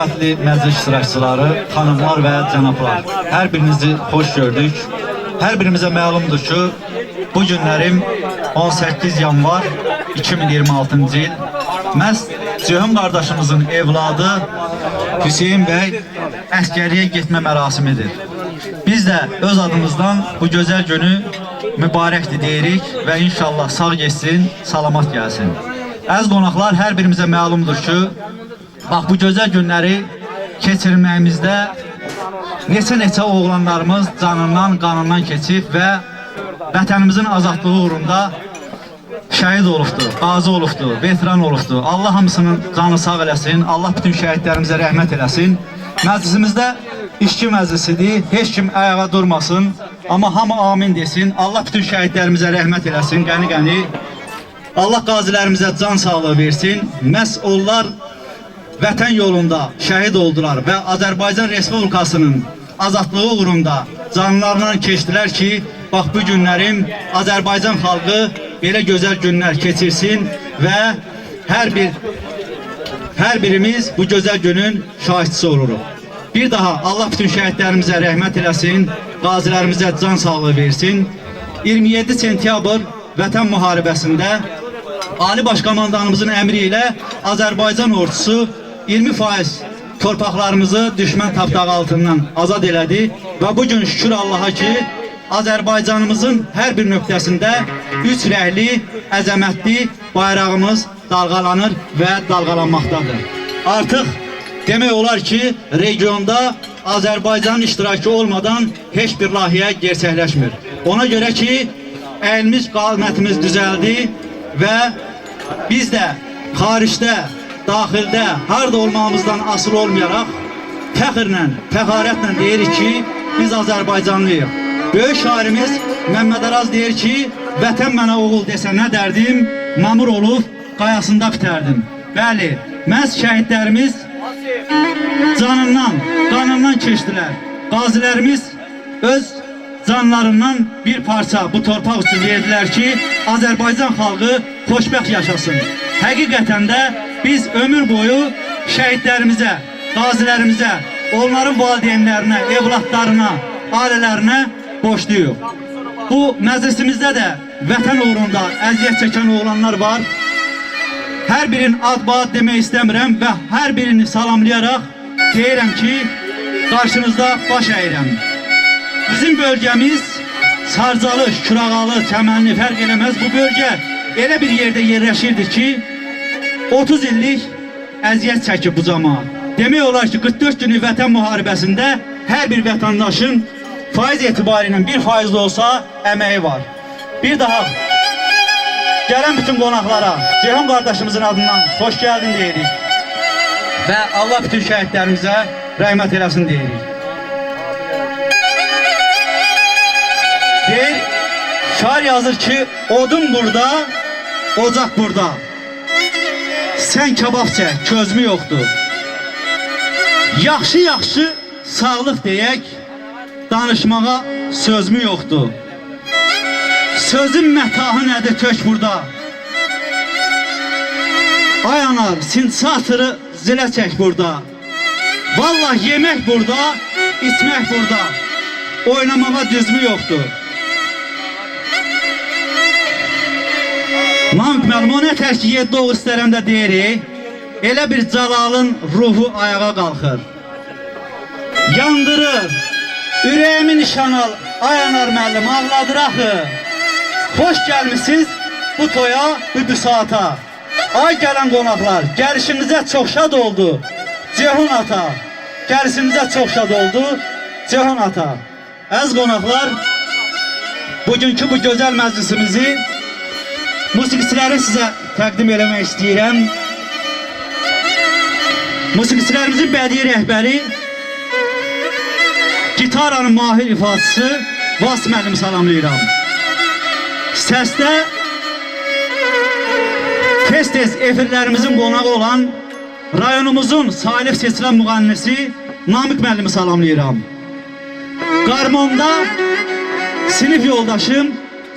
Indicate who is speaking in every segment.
Speaker 1: Hörmətli məclis iştirakçıları, xanımlar və cənablar, hər birinizi xoş gördük. Hər birimizə məlumdur ki, bu günlərim 18 yanvar 2026-cı il məhz Ceyhun qardaşımızın evladı Hüseyin bəy əskəriyə getmə mərasimidir. Biz də öz adımızdan bu gözəl günü mübarəkdir deyirik və inşallah sağ geçsin, salamat gəlsin. Əziz qonaqlar, hər birimizə məlumdur ki, bax, bu gözəl günləri keçirməyimizdə neçə oğlanlarımız canından, qanından keçib və vətənimizin azadlığı uğrunda şəhid olubdur, qazi olubdur, veteran olubdur. Allah hamısının canı sağ eləsin, Allah bütün şəhidlərimizə rəhmət eləsin. Məclisimizdə işçi məclisidir, heç kim ayağa durmasın, amma hamı amin desin. Allah bütün şəhidlərimizə rəhmət eləsin, qəni-qəni. Allah qazilərimizə can sağlığı versin. Məhz onlar vətən yolunda şəhid oldular və Azərbaycan Respublikasının azadlığı uğrunda canlarından keçdilər ki, bax, bu günlərim Azərbaycan xalqı belə gözəl günlər keçirsin və hər birimiz bu gözəl günün şahidçisi oluruq. Bir daha Allah bütün şəhidlərimizə rəhmət eləsin, qazilərimizə can sağlığı versin. 27 sentyabr vətən müharibəsində Ali Başkomandanımızın əmri ilə Azərbaycan ordusu 20% torpaqlarımızı düşmən tapdağı altından azad elədi və bugün şükür Allaha ki, Azərbaycanımızın hər bir nöqtəsində üç rəhli, əzəmətli bayrağımız dalğalanır və dalğalanmaqdadır. Artıq demək olar ki, regionda Azərbaycanın iştirakı olmadan heç bir layihə gerçəkləşmir. Ona görə ki, əyilmiş qamətimiz düzəldi və biz də xaricdə, daxildə, harada olmamızdan asılı olmayaraq fəxrlə, fəxarətlə deyirik ki, biz Azərbaycanlıyıq. Böyük şairimiz Məmməd Araz deyir ki, vətən mənə oğul desə nə dərdim, mamur olub qayasında bitərdim. Bəli, məhz şəhidlərimiz canından, qanından keçdilər. Qazilərimiz öz canlarından bir parça bu torpaq üçün verdilər ki, Azərbaycan xalqı xoşbəxt yaşasın. Həqiqətən də biz ömür boyu şəhidlərimizə, qazilərimizə, onların valideynlərinə, evlatlarına, ailələrinə borcluyuq. Bu məclisimizdə də vətən uğrunda əziyyət çəkən oğlanlar var. Hər birin ad-bad demək istəmirəm və hər birini salamlayaraq deyirəm ki, qarşınızda baş əyirəm. Bizim bölgəmiz Sarcalı, Şürağalı, Çəmənli fərq eləməz. Bu bölgə elə bir yerdə yerləşirdi ki, 30 illik əziyyət çəkib bu camaat. Demək olar ki, 44 günlük vətən müharibəsində hər bir vətəndaşın faiz etibarilə 1% olsa əməyi var. Bir daha gələn bütün qonaqlara Ceyhun qardaşımızın adından xoş gəldin deyirik və Allah bütün şəhidlərimizə rəhmət eləsin deyirik. Deyir, şair yazır ki, odun burada, ocaq burada. Sən kebab çək, közmü yoxdur. Yaxşı sağlıq deyək, danışmağa sözmü yoxdur. Sözün mətahı nədir tök burada? Ay anar, sinsatırı zilə çək burada. Vallahi yemək burada, içmək burada. Oynamağa düzmü yoxdur. Namik məlum, o nə tər ki, 7 oğul istərəndə deyirik, elə bir Cəlalın ruhu ayağa qalxır. Yandırır, ürəyimi nişan al, ay anar müəllim, ağladır axı. Xoş gəlmişsiniz bu toya, bu büsata. Ay gələn qonaqlar, gəlişinizə çox şad oldu Ceyhun ata. Gəlişinizə çox şad oldu Ceyhun ata. Əziz qonaqlar, bugünkü bu gözəl məclisimizi musiqiçiləri sizə təqdim eləmək istəyirəm. Musiqiçilərimizin bədii rəhbəri, gitaranın mahir ifaçısı Vas müəllimi salamlayıram. Səsdə tez-tez efirlərimizin qonağı olan rayonumuzun salih seçilən müğənnisi Namik müəllimi salamlayıram. Qarmonda sinif yoldaşım,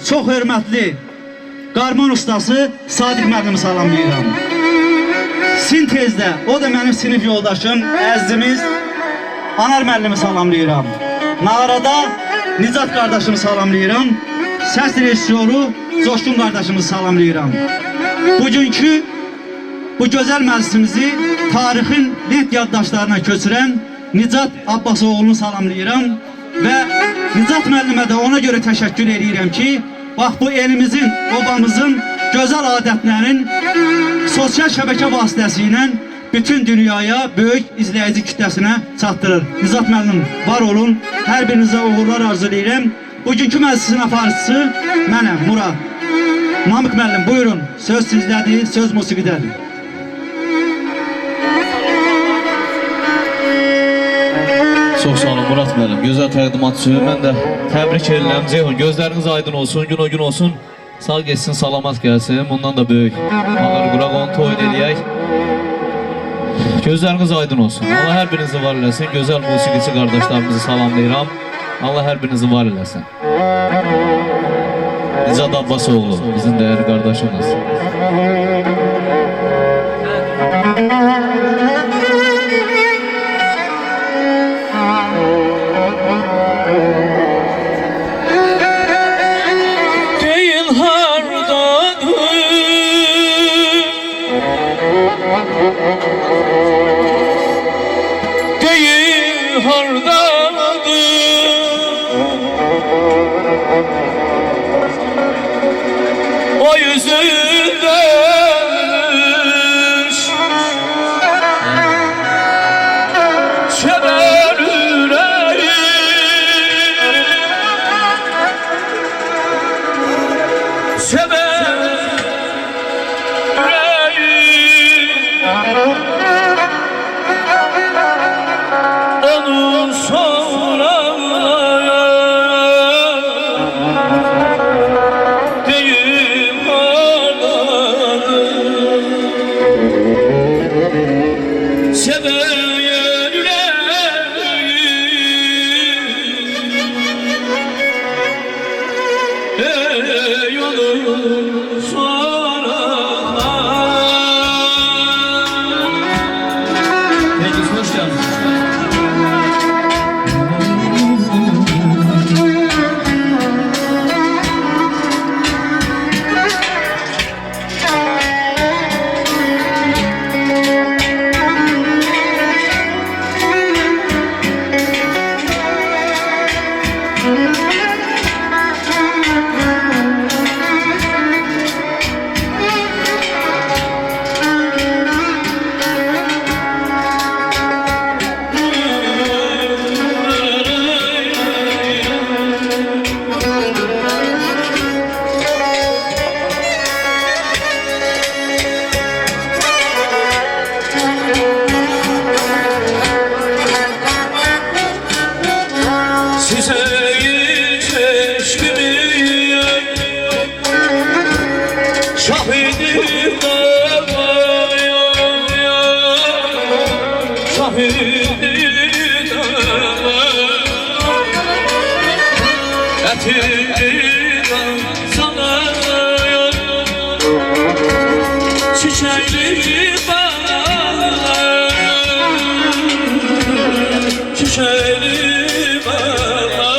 Speaker 1: çox hörmətli qarmon ustası Sadiq müəllimi salamlayıram. Sintezdə, o da mənim sinif yoldaşım, əzizimiz Anar müəllimi salamlayıram. Nağarada Nicat qardaşımı salamlayıram. Səs rejissoru Coşqun qardaşımı salamlayıram. Bugünkü bu gözəl məclisimizi tarixin lent yaddaşlarına köçürən Nicat Abbasoğlu'nu salamlayıram. Və Nicat müəllimə də ona görə təşəkkür edirəm ki, bax bu elimizin, obamızın gözəl adətlərin sosial şəbəkə vasitəsilə bütün dünyaya, böyük izləyici kütləsinə çatdırır. Nicat müəllim, var olun, hər birinizə uğurlar arzulayıram. Bugünkü məclisin aparıcısı mənəm, Murad. Namık müəllim, buyurun, söz sizdədir, söz musiqidədir.
Speaker 2: Çox sağ olun Murad müəllim, gözəl təqdimat üçün mən də təbrik edirəm. Ceyhun, gözləriniz aydın olsun, gün o gün olsun. Sağ geçsin, salamat gəlsin. Bundan da böyük ağır qurağın toy edəyək. Gözləriniz aydın olsun. Allah hər birinizi var eləsin. Gözəl musiqiçi qardaşlarımızı salamlayıram. Allah hər birinizi var eləsin. Nicat Abbasoğlu, bizim dəyərli qardaşımız.
Speaker 3: Değil hardadır, o yüzündemiş çeber yüreği, çeber yüreği. Onu sonra deyim ağladım, seveyen yüreğim, onu sonra. Peki, hoş geldiniz. Şahidim şahidim etinden sana çiçekli bana, çiçekli bana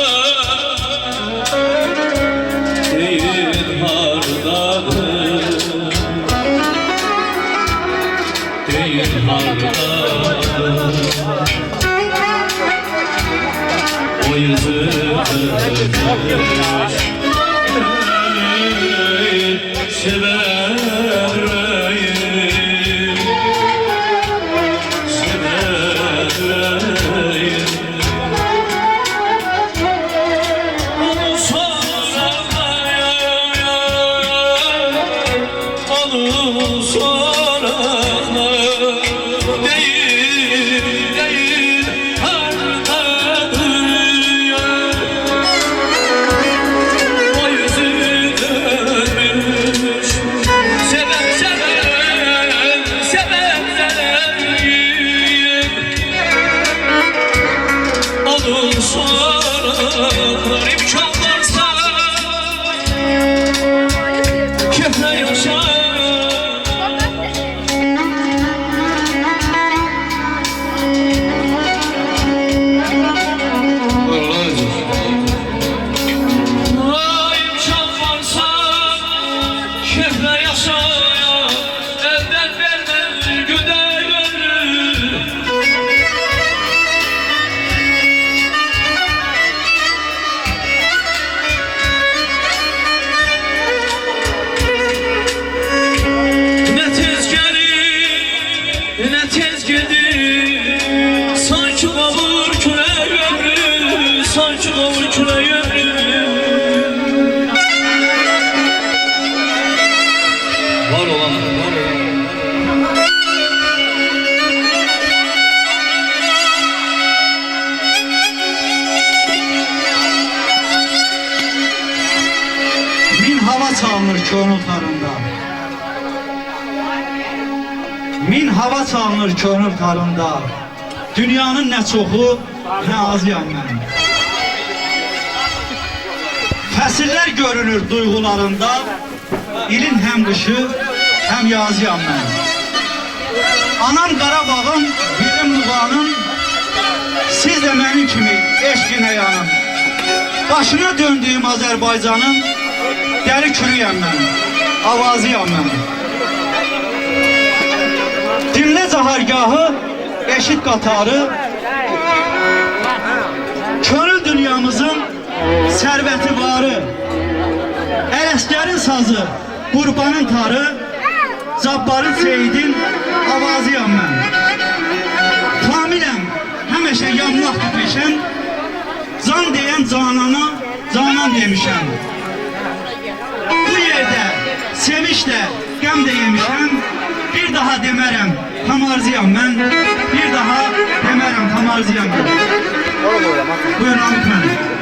Speaker 3: değil hardadır, değil hardadır, o yüzündemiş sever yüreğim, sever yüreğim. Onu sorana, onu sorana değil hardadır ya, o yüzü dönmüş qovur külək ömrüm Var olan
Speaker 1: Min hava çalınır könül tarında. Min hava çalınır könül tarında. Dünyanın nə çoxu, nə azıyam mən. Fəsillər görünür duyğularında. İlin həm qışı, həm yazıyam mən. Anam Qarabağım, bilim Luğanım. Siz də mənim kimi eşqinə yanım. Başına döndüyüm Azərbaycanın dəri kürüyəm mən, avazıyam mən. Dinlə cahargahı, eşit qatarı, könül dünyamızın sərvəti varı, Ələsgərin sazı, Qurbanın tarı, Cabbarın seyidin avazıyam mən. Kamiləm, həməşə yanlaqdır peşən, can deyən canana, canan demişəm. Bu yerde sevinçle, qəm də yemişəm. Bir daha demərəm, tamarzıyam mən. Bir daha demərəm, tamarzıyam mən. Buyurun Hamid mənim.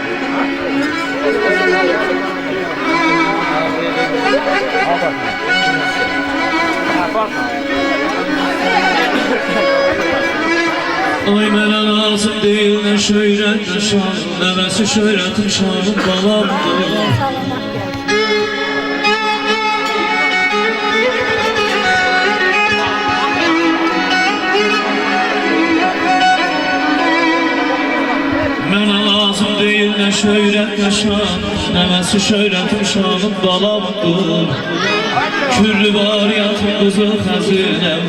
Speaker 3: Ay mənə lazım deyil nə şöhrət nə şan Nəvəsi şöhrətim şanım balamdır Mənə lazım deyil nə şöhrət nə şan Nəvəsi şöhrətim şanım balamdır Kürlü var yatım qızıl xəzinəm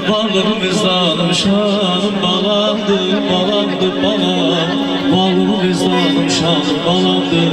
Speaker 3: Varlığım vicdanım şanım balamdır Balamdır balam Varlığım vicdanım şanım balamdır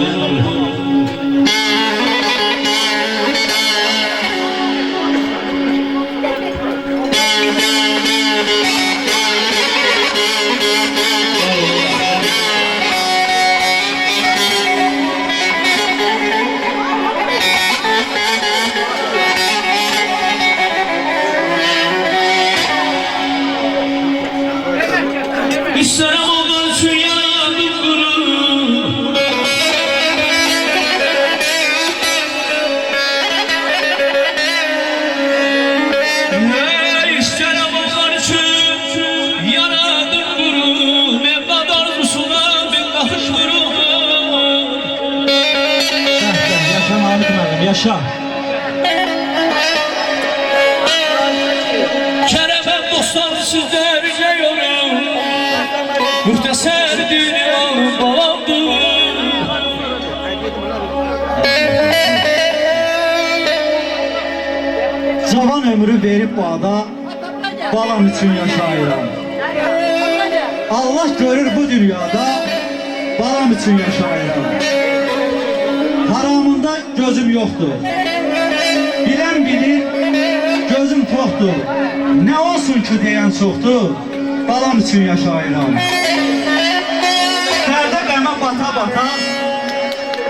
Speaker 3: İstərəm onlar üçün yaradım qurur İstərəm onlar üçün yaradım qurur Mevlad arzusuna bir baxış vurur
Speaker 1: Yaşa Hamid mənim, yaşa.
Speaker 3: Kərəməm dostlar sizlərcə yorum Mühtəsər dünyanın balamdır
Speaker 1: Cavan ömrü verib bu ada, balam üçün yaşayıram. Allah görür bu dünyada, balam üçün yaşayıram. Haramında gözüm yoxdur. Bilən bilir, gözüm toxdur. Nə olsun ki deyən çoxdur, balam üçün yaşayıram. Dərdə qəmə bata-bata,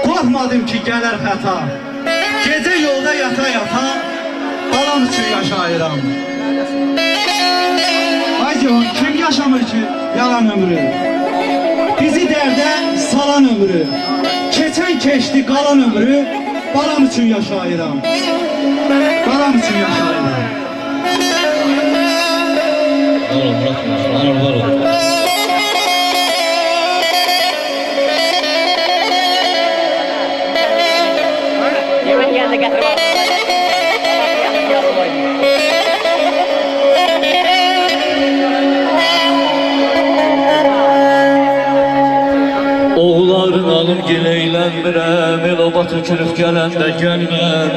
Speaker 1: qorxmadım ki gələr xəta. Gecə yolda yata-yata, balam üçün yaşayıram. Ay Cihon, kim yaşamır ki yalan ömrü? Bizi dərdə salan ömrü. Keçən keçdi qalan ömrü, balam üçün yaşayıram. Balam üçün yaşayıram.
Speaker 2: Var ol Murat, var ol.
Speaker 4: Yemek geldi getir.
Speaker 3: Oğulların alım gileylənmirəm El oba tökülüb gələndə gəlməm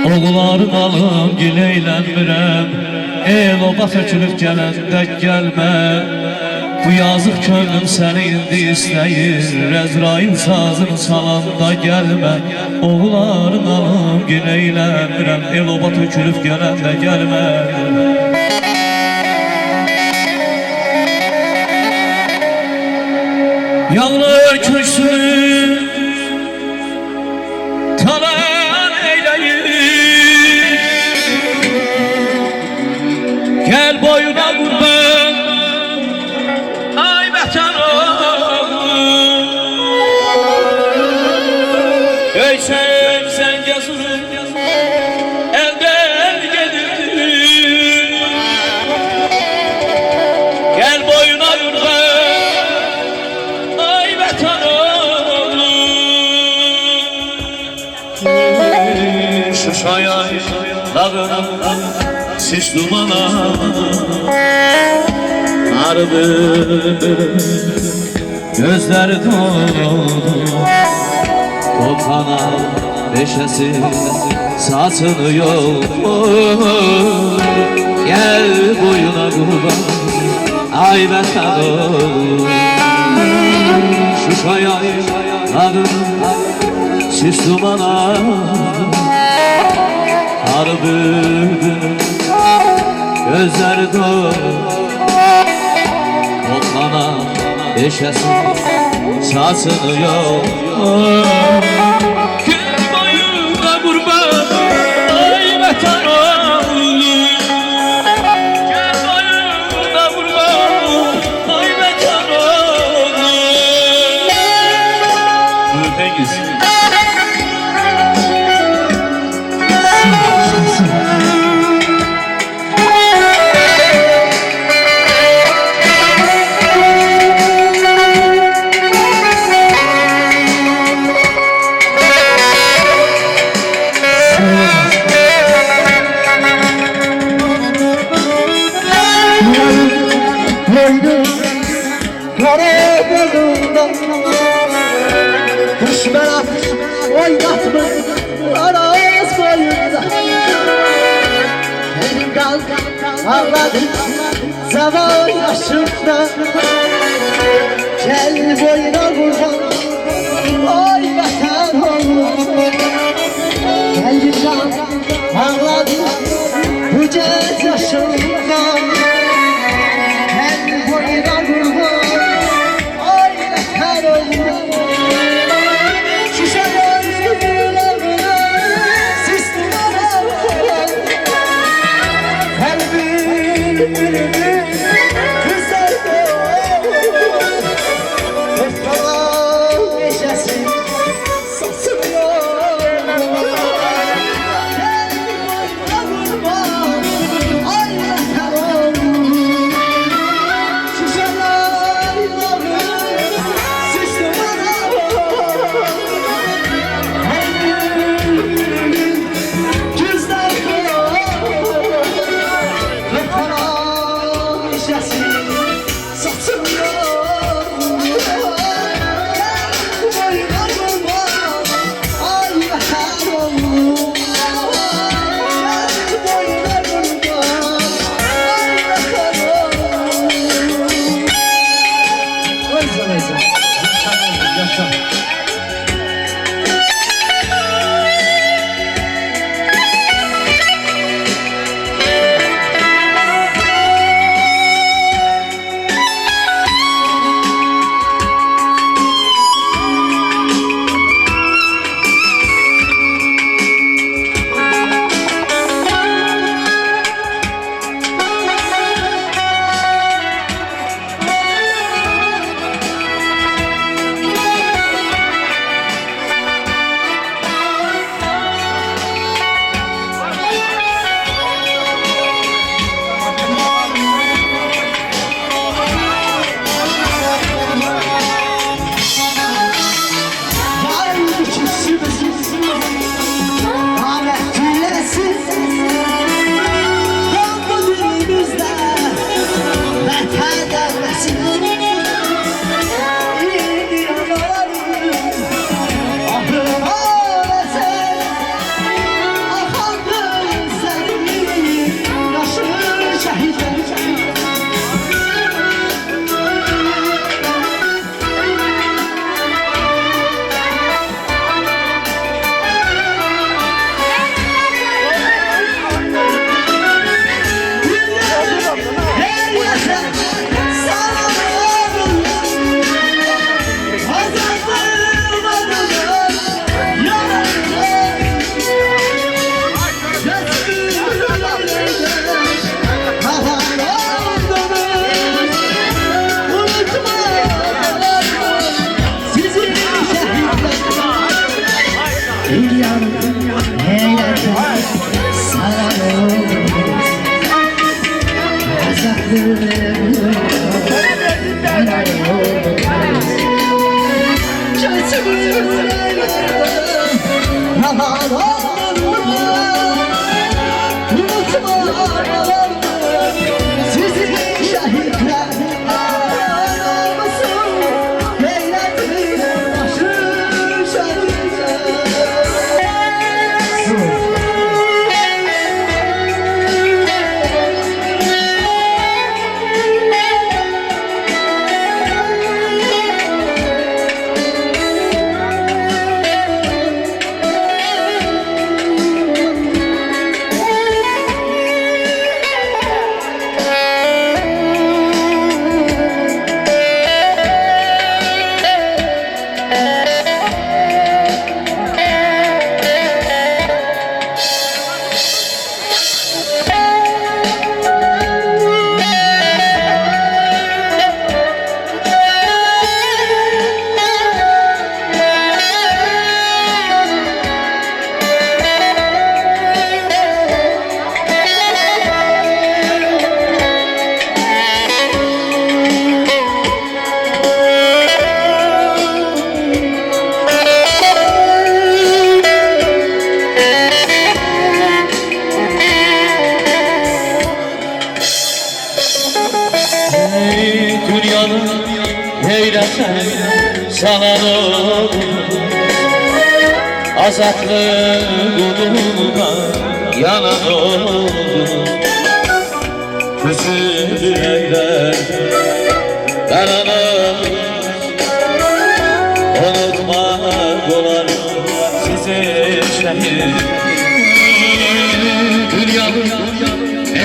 Speaker 3: Oğulların alım gileylənmirəm El oba tökülüb gələndə gəlməm Bu yazıq könlüm səni indi istəyir Əzrail sazını salanda gəlmə Oğulların alım günə eyləmirəm El-oba tökülüb gələndə gəlmə Yanır köksünü talan eyləyir Gəl boyuna qurban ay vətən oğlum Göysən sən gəzir eldən gedir Gəl boyuna qurban ay vətən oğlum Şuşaya dağına sis dumana Ardı gözleri dolu Topana beşesi saçını yol Gel boyuna kurban ay vətən oğlum Şuşaya dağına sis dumana Ardı gözleri dolu Toplana beşesi saçını yol Gün boyuna kurban ay vətən oğlum Gün boyuna kurban ay vətən oğlum Cengiz
Speaker 5: Düşmana oynatmış araz boyunda Elim kaldı ağladı zaman yaşımda Gel boyuna kurban oy vətən oğlum Elim kaldı ağladı bu gec yaşımda Gel boyuna kurban oy vətən oğlum
Speaker 3: istəyirsən salan olur azadlıq uğruna yanan olur Küsüb ürəklər qaranır Unutmaq olar sizi şəhid Dünyanın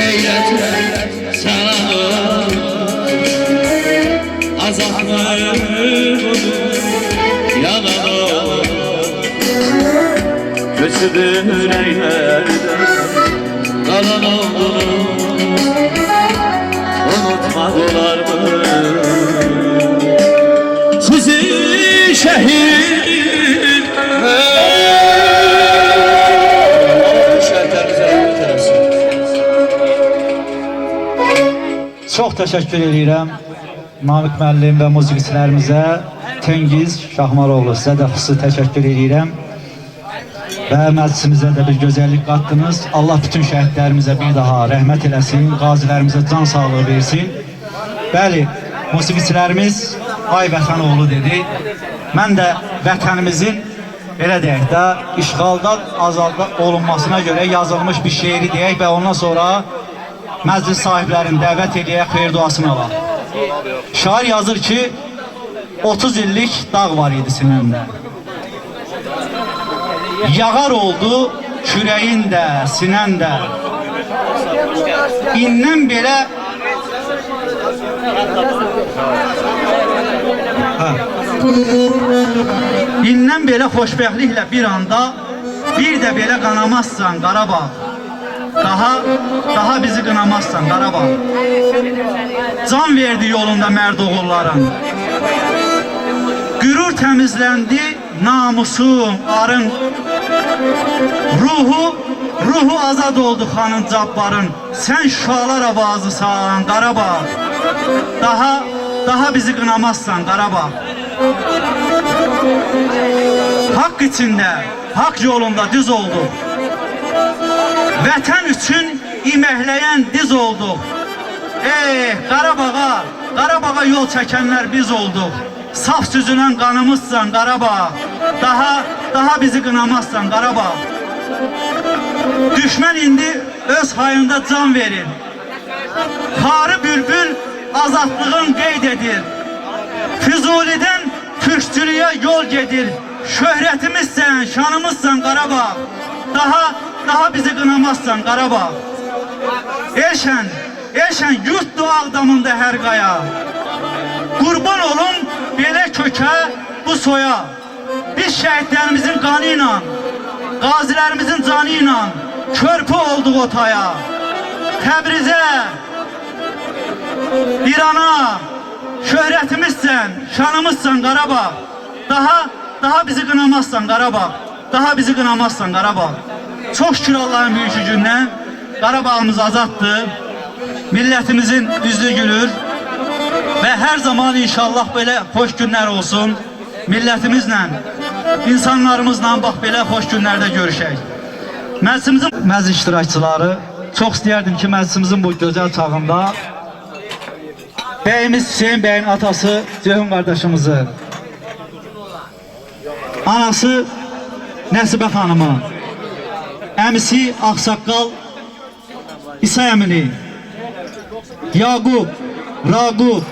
Speaker 3: eylətlər salanır Azadlıq yanan olur Küsüb ürəklər qalan olur Unutmaq olar mı sizi şəhid Şəhidlərimizə rəhmət eləsin
Speaker 1: Çox təşəkkür edirəm Namik müəllim və musiqiçilərimizə Tengiz Şahmaroğlu sizə də xüsusi təşəkkür edirəm və məclisimizə də bir gözəllik qatdınız. Allah bütün şəhidlərimizə bir daha rəhmət eləsin, qazilərimizə can sağlığı versin. Bəli, musiqiçilərimiz Ay Vətən oğlu dedi. Mən də vətənimizin belə deyək də işğaldan azadlık olunmasına görə yazılmış bir şeiri deyək və ondan sonra məclis sahiblərini dəvət edək, xeyir duasını alaq. Şair yazır ki 30 illik dağ var idi sinəmdə. Yağar oldu kürəyində, sinəndə. İndən belə İndən belə xoşbəxtliklə bir anda bir də belə qanamazsan Qarabağ. Daha bizi qınamazsan Qarabağ. Can verdi yolunda mərd oğulların. Qürur təmizləndi namusun, arın. Ruhu azad oldu xanın Cabbarın. Sən şüalar avazısan Qarabağ. Daha bizi qınamazsan Qarabağ. Haqq içində, haqq yolunda düz olduq. Vətən üçün iməhləyən diz olduq. Qarabağa yol çəkənlər biz olduq. Saf süzülən qanımızsan Qarabağ. Daha bizi qınamazsan Qarabağ. Düşmən indi öz hayında can verir. Xarı bülbül azadlığın qeyd edir. Füzulidən türkçülüyə yol gedir. Şöhrətimizsən, şanımızsan Qarabağ. Daha bizi qınamazsan Qarabağ. Elşən yurtdu Ağdamında hər qaya. Qurban olun belə kökə bu soya. Biz şəhidlərimizin qanı ilə, qazilərimizin canı ilə körpü olduq o taya. Təbrizə, İrana, şöhrətimizsən, şanımızsan Qarabağ. Daha bizi qınamazsan Qarabağ. Daha bizi qınamazsan Qarabağ. Çox şükür Allah'ın büyük gücündən Qarabağımız azaddır. Millətimizin üzü gülür. Və hər zaman inşallah belə xoş günlər olsun. Millətimizlə, insanlarımızla bax belə xoş günlərdə görüşək. Məclis iştirakçıları, çox istəyərdim ki, məclisimizin bu gözəl çağında bəyimiz Hüseyin bəyin atası Ceyhun qardaşımızı, anası Nəsibə xanımı, əmisi Ağsaqqal İsa əmini, Yaqub, Raqub,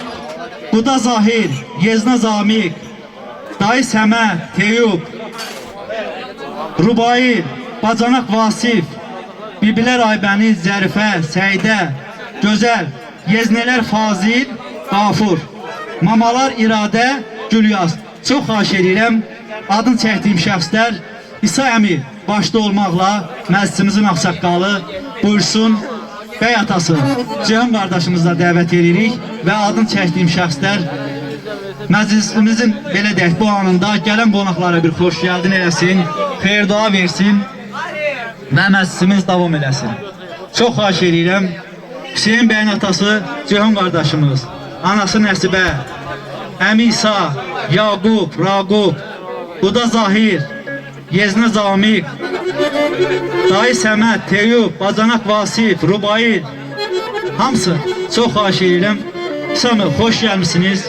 Speaker 1: Quda Zahir, Yezna Zamik, Dayı Səmə, Teyub, Rubayil, Bacanaq Vasif, Bibilər Aybəniz, Zərifə, Səidə, Gözəl, Yeznələr Fazil, Qafur, Mamalar İradə, Gülyaz. Çox xahiş edirəm, adın çəkdiyim şəxslər İsa əmi başda olmaqla məclisimizin ağsaqqalı buyursun. Bəy atası Ceyhun qardaşımızla dəvət edirik və adın çəkdiyim şəxslər məclisimizin belə deyək bu anında gələn qonaqlara bir xoş gəldin eləsin, xeyir dua versin və məclisimiz davam eləsin. Çox xahiş edirəm. Hüseyin bəyin atası Ceyhun qardaşımız, anası Nəsibə, əmi İsa, Yaqub, Raqub, Quda Zahir, Yeznə Zamik, Dayı Səməd, Teyub, Bacanaq Vasif, Rubayil, hamısı çox xahiş edirəm. Səmə, xoş gəlmişsiniz.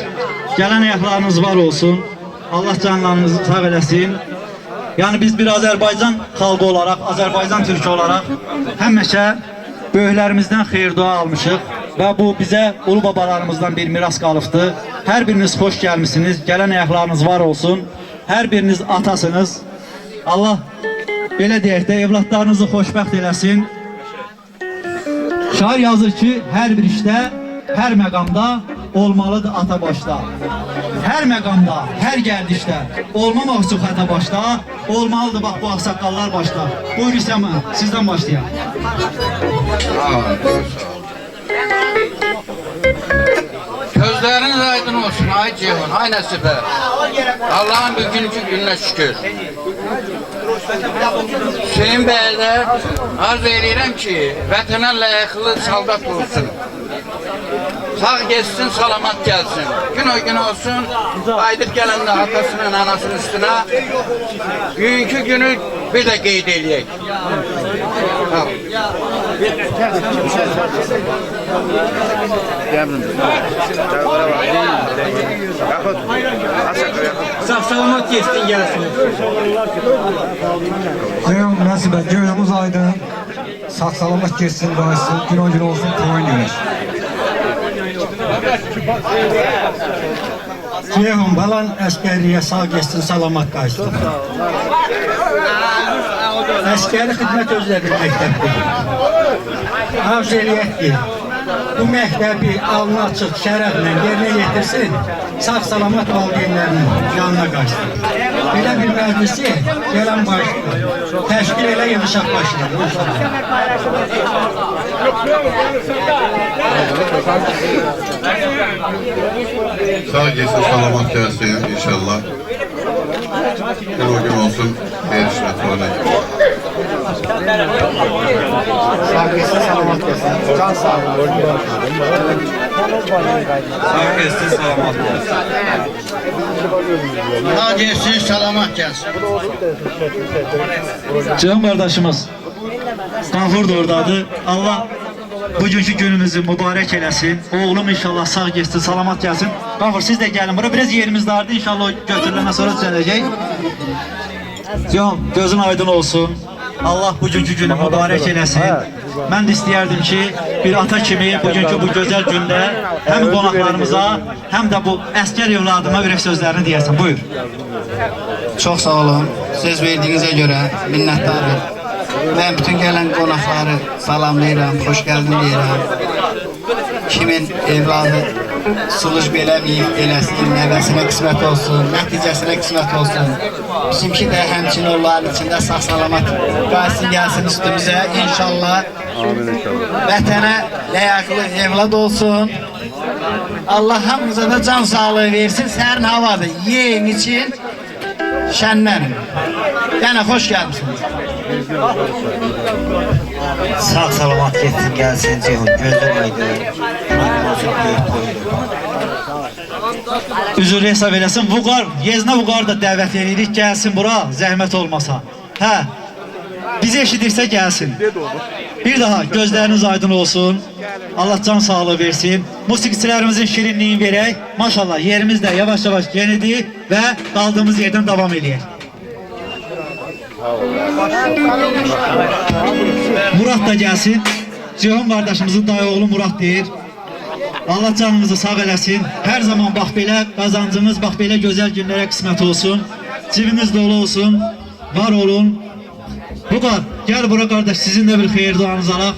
Speaker 1: Gələn ayaqlarınız var olsun. Allah canlarınızı sağ eləsin. Yani biz bir Azərbaycan xalqı olarak, Azərbaycan türkü olarak həmişə böyüklərimizdən xeyir dua almışıq və bu bizə ulu babalarımızdan bir miras qalıbdır. Hər biriniz xoş gəlmişsiniz. Gələn ayaqlarınız var olsun. Hər biriniz atasınız. Allah belə deyək də evlatlarınızı xoşbəxt eləsin. Şair yazır ki, hər bir işdə, hər məqamda olmalıdır ata başda. Hər məqamda, hər gəldişdə olmamaq üçün xəta başda, olmalıdır bax bu ağsaqqallar başda. Buyur İsəmə, sizdən başlayaq.
Speaker 6: Gözleriniz aydın olsun ay Ceyhun, ay Nəsibə. Allah'ın bugünkü gününe şükür. Hüseyin Bey'e de arzu edirəm ki, vətənə layıqlı saldat olsun. Sağ geçsin, salamat gelsin. Gün o gün olsun, aydır gelen de atasının, anasının üstüne. Bugünkü günü bir de qeyd eləyək.
Speaker 7: Sağ-salamat geçsin gelsin.
Speaker 8: Ceyhun Nəsibə, günümüz aydın. Sağ-salamat geçsin, qayıtsın, gün o gün olsun, toyun görək.
Speaker 1: Ceyhun balan əskərliyə sağ geçsin, salamat qayıtsın. Əskəri xidmət özlə bir məktəbdir. Arzu eləyək ki, bu məktəbi alnı açıq şərəflə yerinə yetirsin, sağ-salamat valideynlərinin yanına qaçsın. Belə bir məclisi gələn başlayır. Təşkil elə yığışaq başlayır.
Speaker 9: Sağ geçsin, salamat gelsin inşallah. Gün o gün olsun, erişmet olana.
Speaker 1: Sağ geçsin, salamat gelsin. Can sağ olun.
Speaker 9: Sağ geçsin, salamat gelsin.
Speaker 6: Sağ geçsin, salamat gelsin.
Speaker 1: Can kardeşimiz, Qanfur da oradadır. Allah bugünkü gününüzü mübarək eləsin. Oğlum inşallah sağ geçsin, salamat gelsin. Qanfur siz de gelin bura. Biraz yerimiz dardı. İnşallah o götürülenden sonra düzələcək. Can, gözün aydın olsun. Allah bugünkü günü mübarək eləsin. Mən də istəyərdim ki, bir ata kimi bugünkü bu gözəl gündə həm qonaqlarımıza, həm də bu əskər evladıma ürək sözlərini deyərsən. Buyur.
Speaker 10: Çok sağ olun. Söz verdiğinize göre minnettarım. Ben bütün gelen qonaqları salamlayıram, hoş geldin deyirəm. Kimin evladı suluş beləməyib, eləsin, nəvəsinə qismət olsun, nəticəsinə qismət olsun. Bizimki də həmçinin onların içində sağ-salamat qayıtsın, gəlsin üstümüzə inşallah. Vətənə layıqlı evlad olsun. Allah hamımıza da can sağlığı versin, sərin havadır. Yeyin için şənlənin. Yəni, xoş gəlmişsiniz.
Speaker 5: Sağ-salamat getsin, gəlsin Ceyhun, gözün aydın.
Speaker 1: Üzürlü hesab eləsin. Vüqar, Yezna Vüqar da dəvət edirik, gəlsin bura, zəhmət olmasa. Hə, bizi eşidirsə gəlsin. Bir daha gözləriniz aydın olsun. Allah can sağlığı versin. Musiqiçilərimizin şirinliğini verək. Maşallah yerimiz də yavaş-yavaş yenidir və qaldığımız yerdən davam edək. Murat da gəlsin. Ceyhun qardaşımızın dayı oğlu Murat deyir. Allah canınızı sağ eləsin. Hər zaman bax belə qazancınız, bax belə gözəl günlərə qismət olsun. Cibiniz dolu olsun. Var olun. Vüqar, gəl bura qardaş, sizin də bir xeyir duanızı alaq.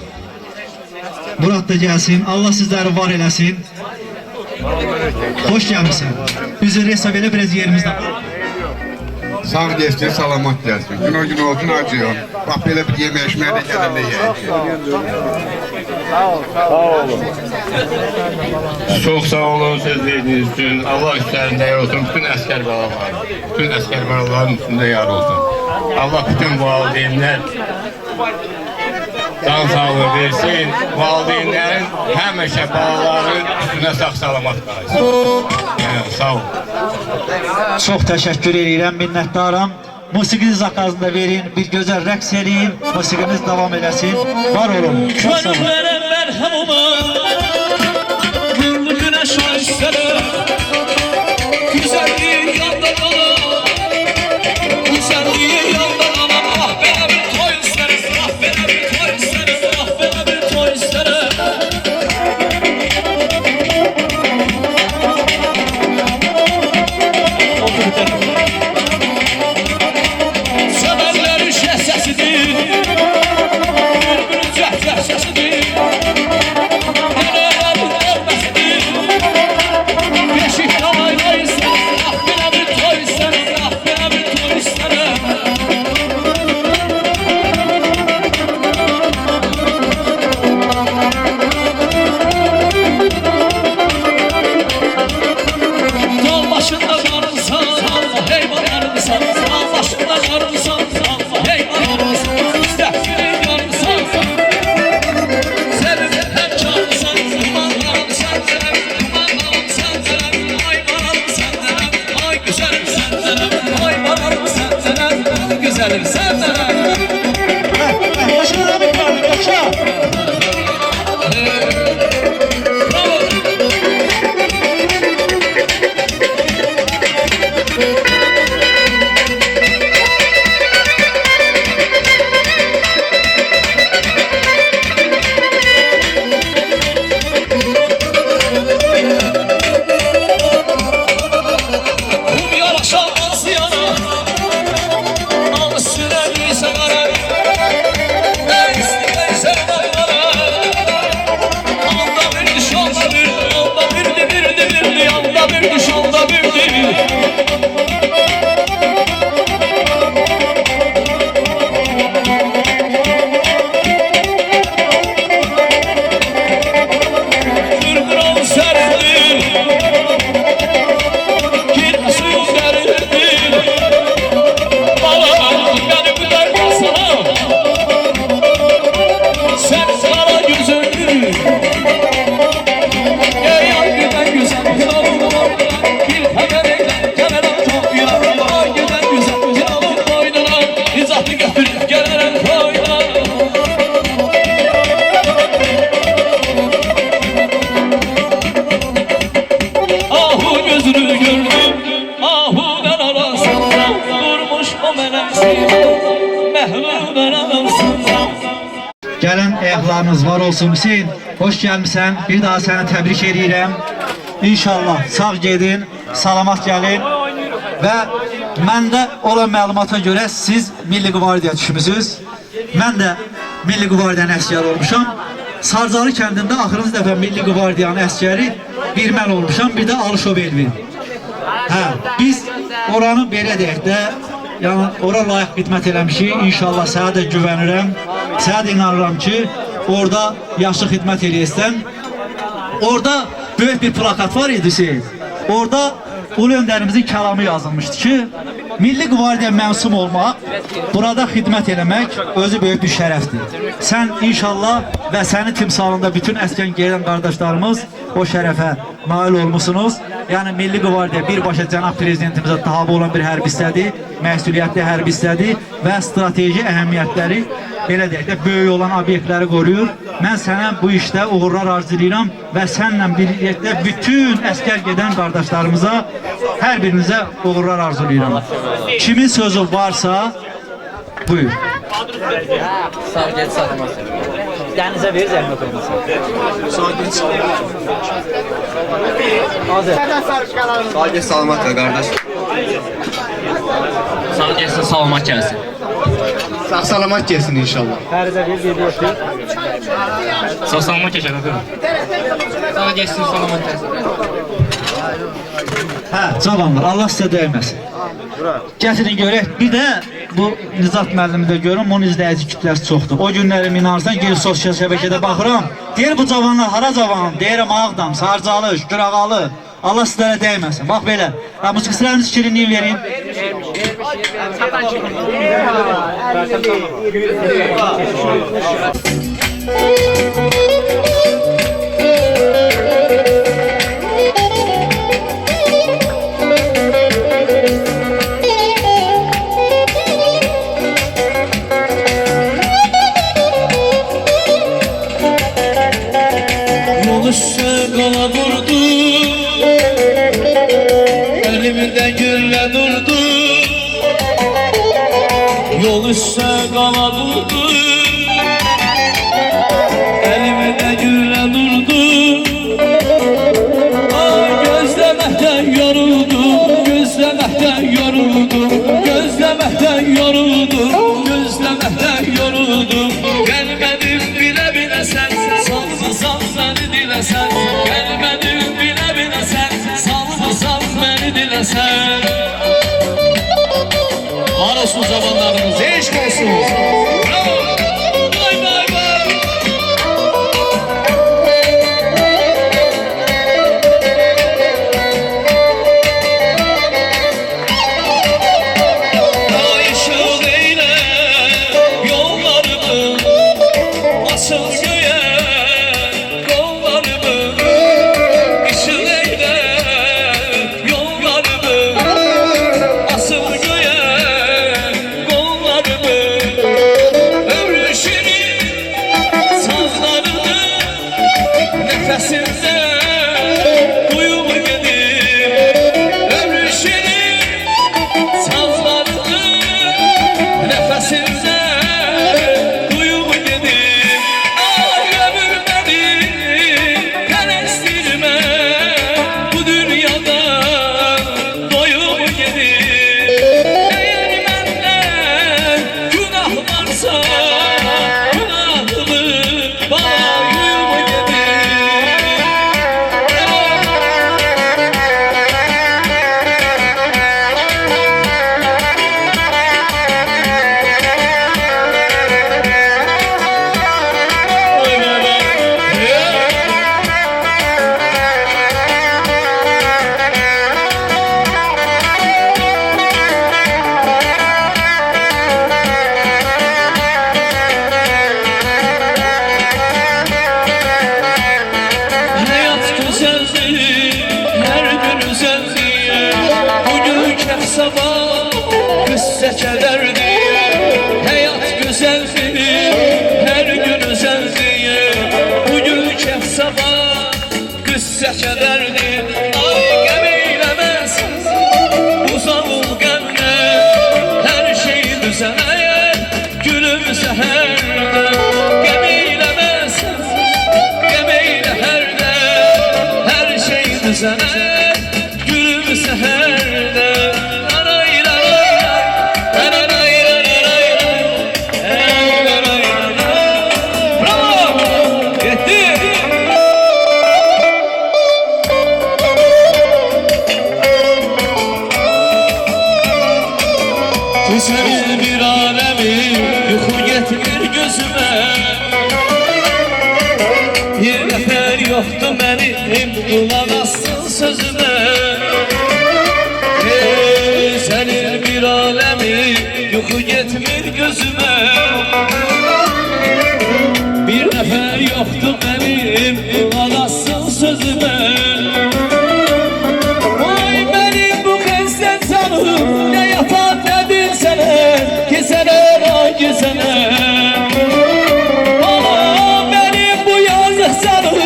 Speaker 1: Murat da gəlsin. Allah sizləri var eləsin. Xoş gəlmişsin. Üzürlü hesab elə biraz yerimizdə.
Speaker 9: Sağ geçsin, salamat gelsin. Gün o gün olsun acıyor. Bak böyle bir yemeğe içmeye de kendine yiyecek.
Speaker 11: Çok sağ olun söz verdiğiniz için. Allah üstlerinde yer olsun. Bütün asker balalar. Bütün asker balaların üstünde yer olsun. Allah bütün valideynler can sağlığı versin. Valideynlerin həmişə balaları üstüne sağ-salamat qalsın. Sağ olun.
Speaker 1: Çox təşəkkür edirəm, minnətdaram. Musiqi zakazını verin, bir gözəl rəqs eləyin, musiqimiz davam eləsin. Var olun. Çox sağ olun.
Speaker 3: Gönlümlere merhamıma, nurlu güneş açsana.
Speaker 1: Gələn ayaqlarınız var olsun. Hüseyin, hoş gəlmişsən. Bir daha səni təbrik edirəm. İnşallah sağ gedin, salamat gəlin. Və məndə olan məlumata görə siz Milli Qvardiya düşmüsünüz. Mən də Milli Qvardiyanın əsgəri olmuşam. Sarcalı kəndində axırıncı dəfə Milli Qvardiyanın əsgəri bir mən olmuşam, bir də Alışov Elvin. Hə, biz oranı belə deyək də, yəni ora layiq xidmət eləmişik. İnşallah sənə də güvənirəm. Sənə də inanıram ki, orada yaxşı xidmət eləyəsən. Orada böyük bir plakat var idi Hüseyin. Orada Ulu Öndərimizin kəlamı yazılmışdı ki, Milli Qvardiya mənsub olmaq, burada xidmət eləmək özü böyük bir şərəfdir. Sən inşallah və sənin timsalında bütün əskər gələn qardaşlarımız o şərəfə nail olmuşsunuz. Yəni Milli Qvardiya birbaşa cənab prezidentimizə tabi olan bir hərbi hissədir, məsuliyyətli hərbi hissədir və strateji əhəmiyyətləri belə deyək də böyük olan obyektləri qoruyur. Mən sənə bu işdə uğurlar arzulayıram və sənlə birlikdə bütün əskər gedən qardaşlarımıza, hər birinizə uğurlar arzulayıram. Kimin sözü varsa, buyur.
Speaker 4: Sağ get salamat. Dənizə ver zəhmət olmasın.
Speaker 8: Sağ get salamat və qardaş.
Speaker 7: Sağ gelsin, salamat gelsin.
Speaker 8: Sağ salamat gelsin inşallah.
Speaker 4: Fərizə ver, bir.
Speaker 7: Sağ salamat geçer efendim. Sağ gelsin, salamat gelsin.
Speaker 1: Hə, cavanlar, Allah sizə dəyməsin. Gətirin görək. Bir də bu Nizat müəllimi də görürüm, onun izləyici kütləsi çoxdur. O günləri minarsan, geri sosial şəbəkədə baxıram. Deyir bu cavanlar hara cavan? Deyirəm Ağdam, Sarcalı, Şükürağalı. Allah sizlərə dəyməsin. Bax belə. Ha, musiqiçilərimiz şirinliyi verin.
Speaker 3: Qala durdu, elimdə güllə durdu. Yol üstə qala durdu, elimdə güllə durdu. Ay gözləməkdən yoruldum, gözləməkdən yoruldum, gözləməkdən yoruldum, gözləməkdən yoruldum. Gəlmədim bilə sən, salsan məni diləsən. Gəlmədim bilə sən, salsan məni diləsən. Var olsun zamanlarınız, eşq olsun. Bravo! Vay vay vay! Ay ışıl eyle yollarımı, asıl göğe kollarımı. Işıl eyle yollarımı, asıl göğe kollarımı. Ömrü şirin sazlarını nefesimde duyumu gelir. Ömrü şirin sazlarını nefesimde duyumu gelir. Ay yoktu benim, kulak assın sözüme. Senin bir alemi, yuxu getmir gözüme. Bir nefer yoktu benim, kulak assın sözüme. Vay benim bu kızdan canım, ne yapar ne bilsene, gizene ay gizene. Aa, benim bu yazık canım,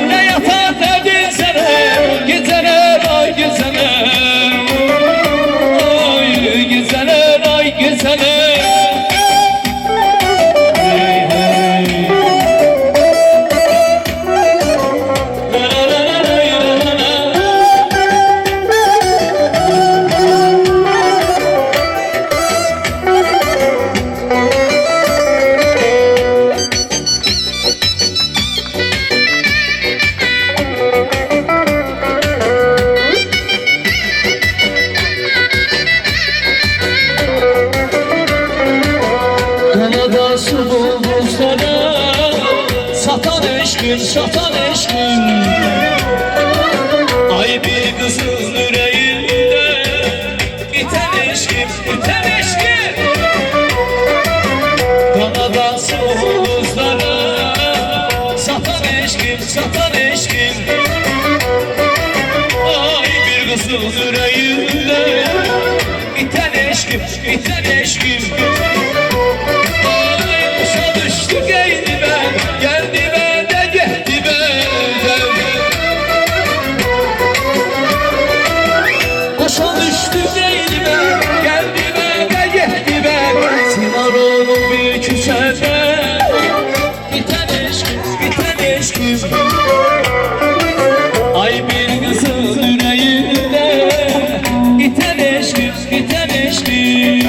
Speaker 3: ne yapar ne bilsene, gizene ay gizene. Ay gizene ay gizene. Kanada su buldum sana, satan eşkin, satan eşkin. Ay bir kızın yüreğinde, biten eşkin, biten eşkin. Kanada su buldum sana, satan eşkin, satan eşkin. Ay bir kızın yüreğinde, biten eşkin, biten eşkin. Başa düştü geynime, geldi be, geldi be. Sinarolun bir küçede, biten eşkim, biten eşkim. Ay bir kızın yüreğinde, biten eşkim, biten eşkim.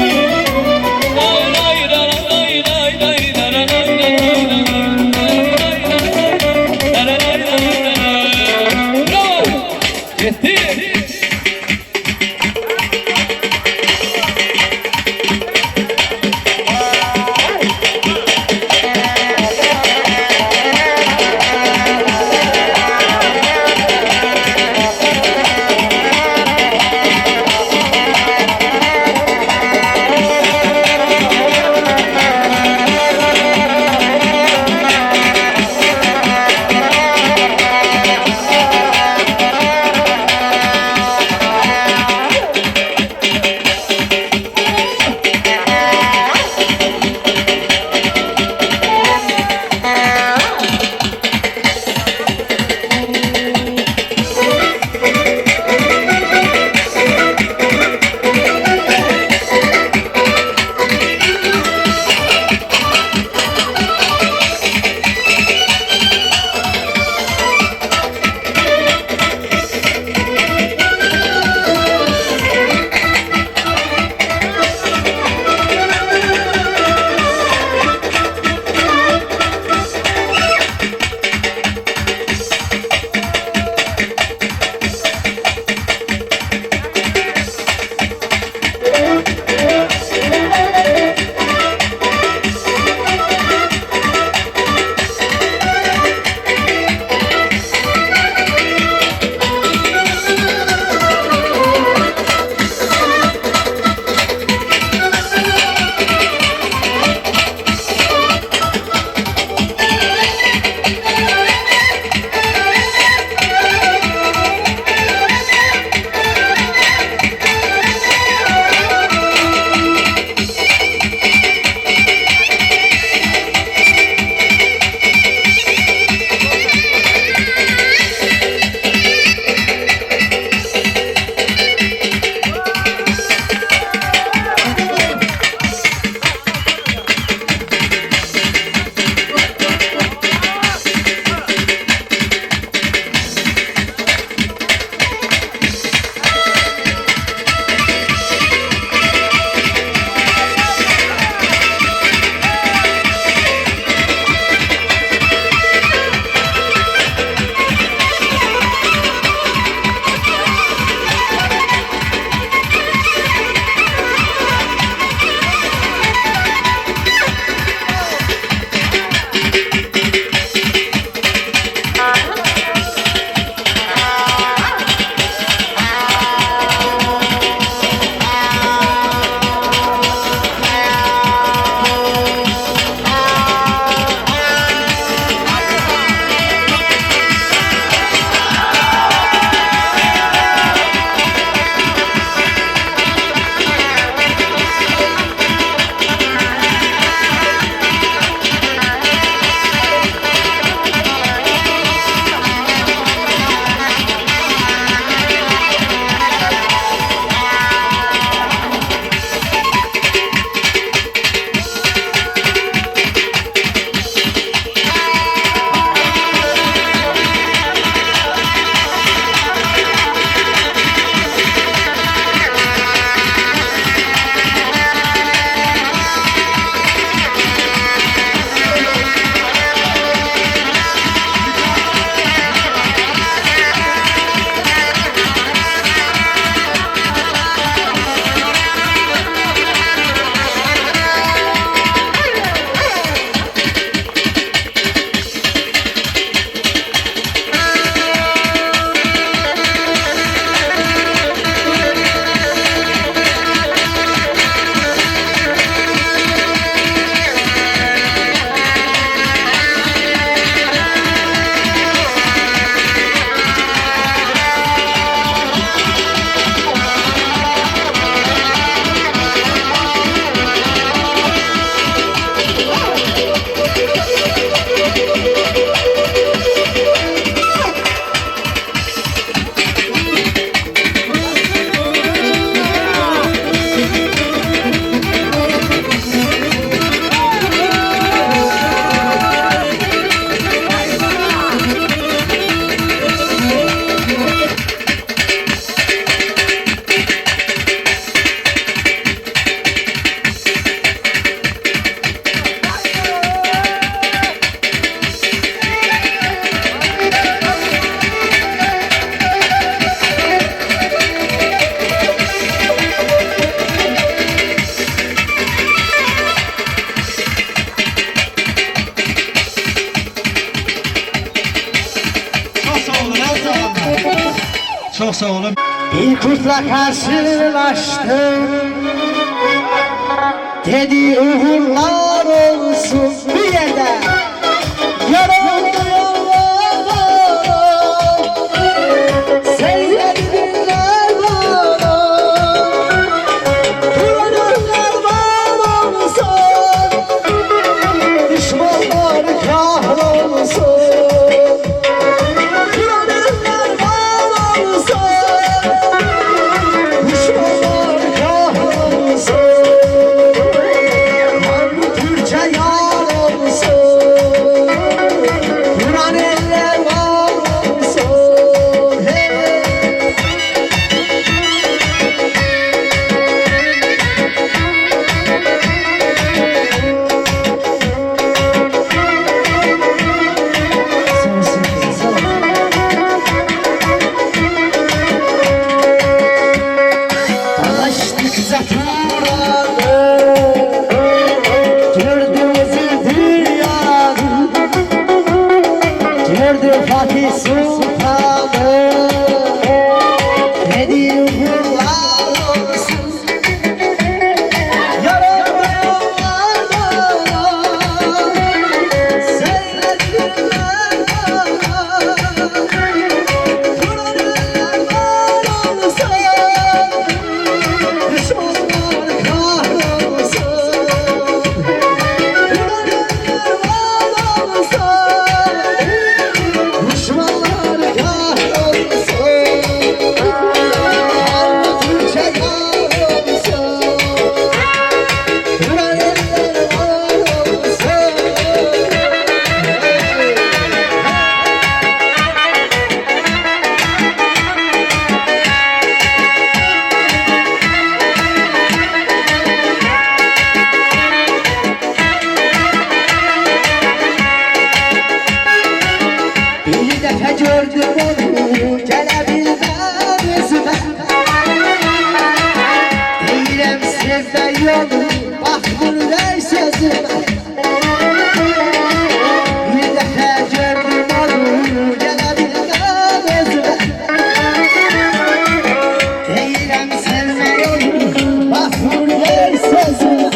Speaker 1: Çok sağ olun.
Speaker 10: Bir kurtla karşılaştım, dedi uğurlar olsun bir yerde. Yoruldu yollara, seyrettiler bana. Kurbanlar var olsun, düşmanlar kahrolsun. Kurbanlar var olsun, düşmanlar kahrolsun. Kanlı Türkçe yar olsun, Kur'an eller var olsun. Hey! Dolaştıkça turladı, gördüm dünyayı, gördüm Fatih Sultan'ı, dedi uğurlar olsun. Yoruldu yollarda, seyrettiler bana. Kurbanlar var olsun, düşmanlar kahrolsun. Kurbanlar var olsun, düşmanlar kahrolsun. Kanlı Türkçe yar olsun, Kur'an eller var olsun. Bir defa gördüm onu, gelebilmem özüme. Değilim sevde yolu, baktım ver sözüme. Bir defa gördüm onu, gelebilmem özüme. Değilim sevme yolu, baktım ver sözüme.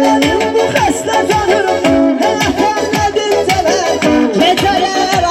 Speaker 10: Benim bu hasta canım, efendim teler, geceler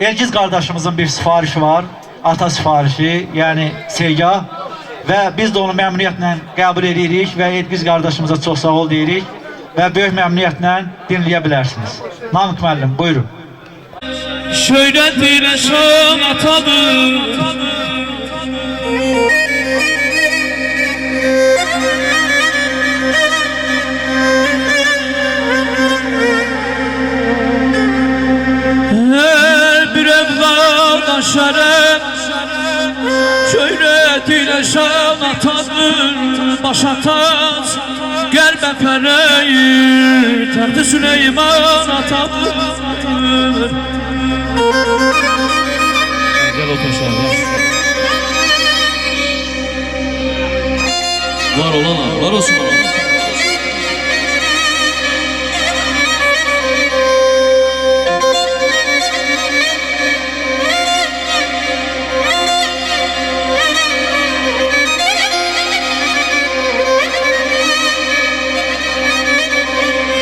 Speaker 1: Elgiz qardaşımızın bir sifarişi var. Ata sifarişi, yəni segah. Və biz də onu məmnuniyyətlə qəbul edirik və Elgiz qardaşımıza çox sağ ol deyirik və böyük məmnuniyyətlə dinləyə bilərsiniz. Namık müəllim, buyurun.
Speaker 3: Şöhret ile şan atadır, her bir evlada şeref, şöhret ile şan atadır, baş atar gelme pereyi, terdi Süleyman atadır. Gel otur şahane. Var olan var olsun olan.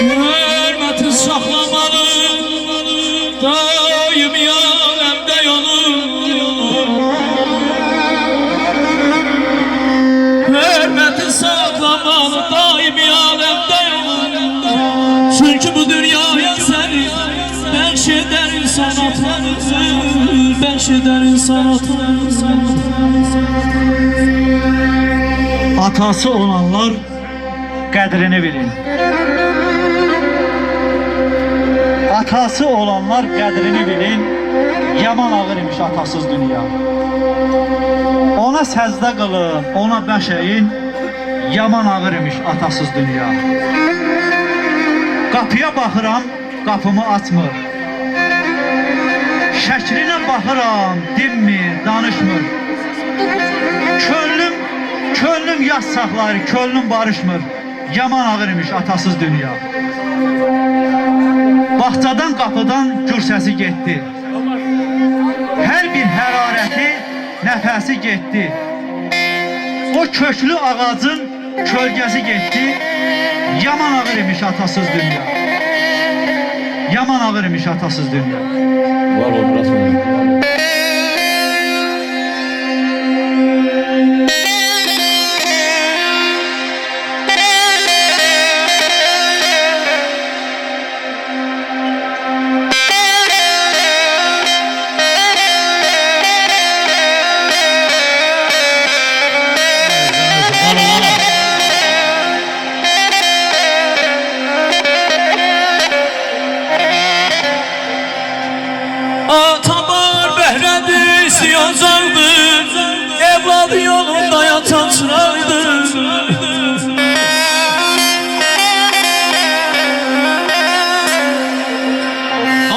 Speaker 3: Hürmeti saklamalı, daim yalemde yolum. Hürmeti saklamalı, daim yalemde yolum. Çünkü bu dünyaya seni beşeder sanatları, beşeder sanatları.
Speaker 1: Atası olanlar qədrini bilin. Atası olanlar qədrini bilin. Yaman ağır imiş atasız dünya. Ona səzdə qılın, ona bəşəyin. Yaman ağır imiş atasız dünya. Qapıya baxıram, qapımı açmır. Şəklinə baxıram, dinmir, danışmır. Könlüm yaz saxlayır, könlüm barışmır. Yaman ağır imiş atasız dünya. Bağçadan, qapıdan gür səsi getdi. Hər bir hərarəti, nəfəsi getdi. O köklü ağacın kölgəsi getdi. Yaman ağır imiş atasız dünya. Yaman ağır imiş atasız dünya.
Speaker 2: Var ol, Murat müəllim.
Speaker 3: Atamar behredi siyazardı, evladı yolunda yatan çıraydı.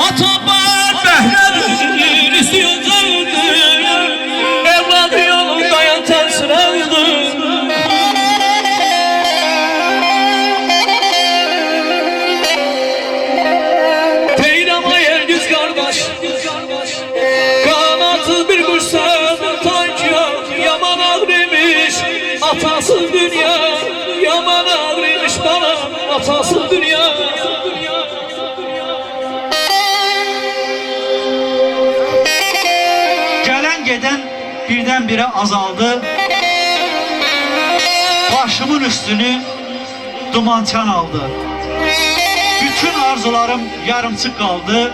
Speaker 3: Atamar behredi siyazardı, evladı yolunda yatan çıraydı. Teyrama Elgiz kardeş, kanatsız bir kuş sevdim tankiya. Yaman ağrıymış atasız dünya, yaman ağrıymış bana atasız dünya.
Speaker 1: Gelen geden birden-birə azaldı. Başımın üstünü dumançan aldı. Bütün arzularım yarımçıq qaldı.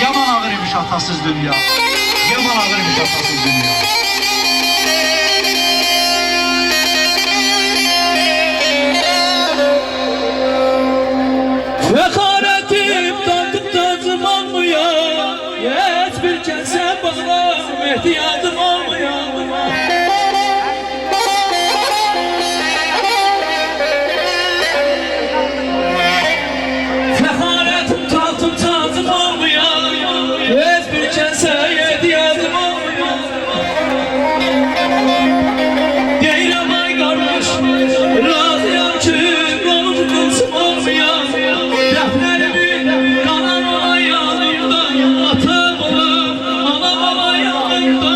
Speaker 1: Yaman ağır imiş atasız dünya. Yaman ağır imiş atasız dünya.
Speaker 3: Fekaretim takıp tacım olmuyor, hiç bir kese bana ihtiyacım olmuyor. Fekaretim takıp tacım olmuyor, hiç bir kese ihtiyacım olmuyor. Deyirəm ay kardeş, razıyam ki kolum kılsım olmuyor. Defterimi kalan olan yanımda, atam olur, anam olan yanımda,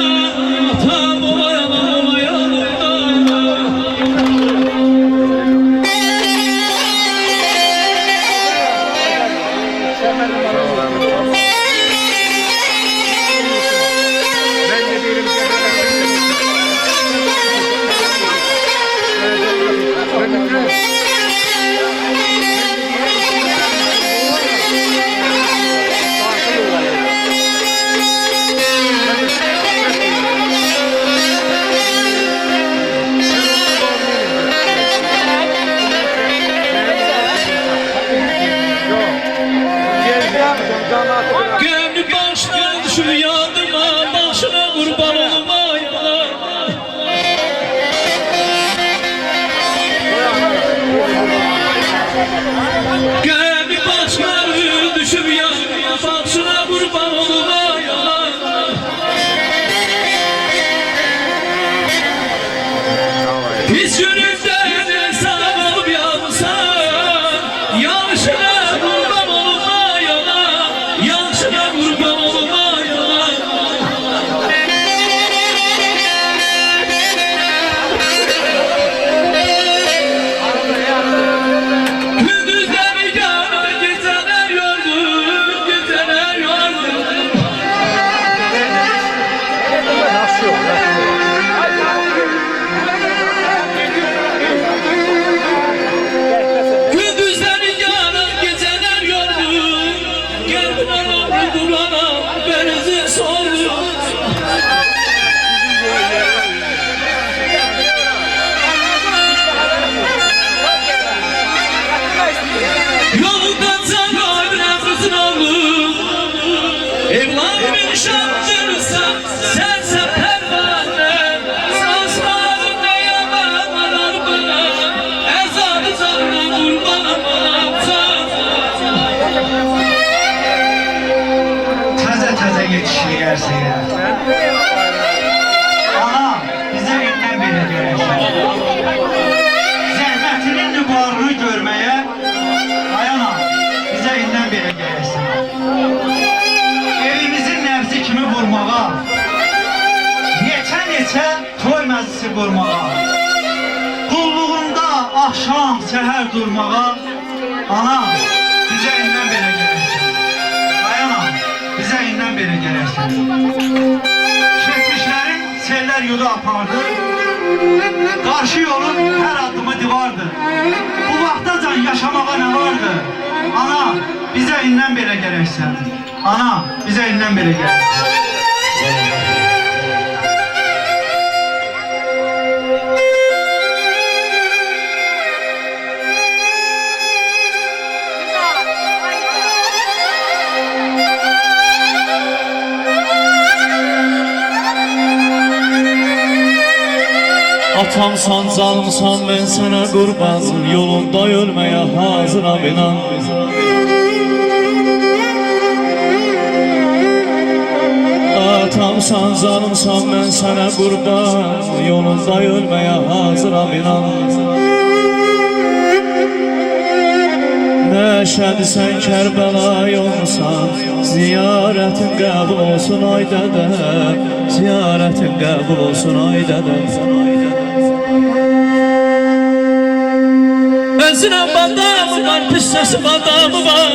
Speaker 3: Pis günümden sağ olup yansan, yanlışına kurban olma yana, yanlışına kurban olma yana. Gündüzler yana, geceler yorgun, geceler yorgun. Gündüzler yana, geceler yorgun. Gel bana, durana, benizi sorun. Yolda canlar nefretin alın. Evladımın şartırsa sense pervane. Saçlarım ne yamanlar bana. Ezadı canına kurbanım
Speaker 1: Təzə yetişirlərsə ya. Ana, bizə indən belə görəksən. Zəhmətinin nübarını görməyə, ayana, bizə indən belə görəksən. Evimizin nəbzi kimi vurmağa, neçə toy məclisi qurmağa, qulluğunda axşam, səhər durmağa, ana, bizə indən belə görəksən. Ayana, bizə indən belə gələksən. Çəkmişlərin sellər yudu apardı, qarşı yolun hər addımı divardı. Bu vaxtacan yaşamağa nə vardı? Ana, bizə indən belə gələksən. Ana, bizə indən belə gələksən.
Speaker 3: Atamsan, canımsan, ben sana kurbansın. Yolunda ölmeye hazıram, inan. Atamsan, canımsan, ben sana kurban. Yolunda ölmeye hazıram, inan. Neşədi sen Kərbəla yolmusan, ziyaretin qəbul olsun ay dədə. Ziyaretin qəbul olsun ay dədə. Özünə badamı var, pis səsi badamı var.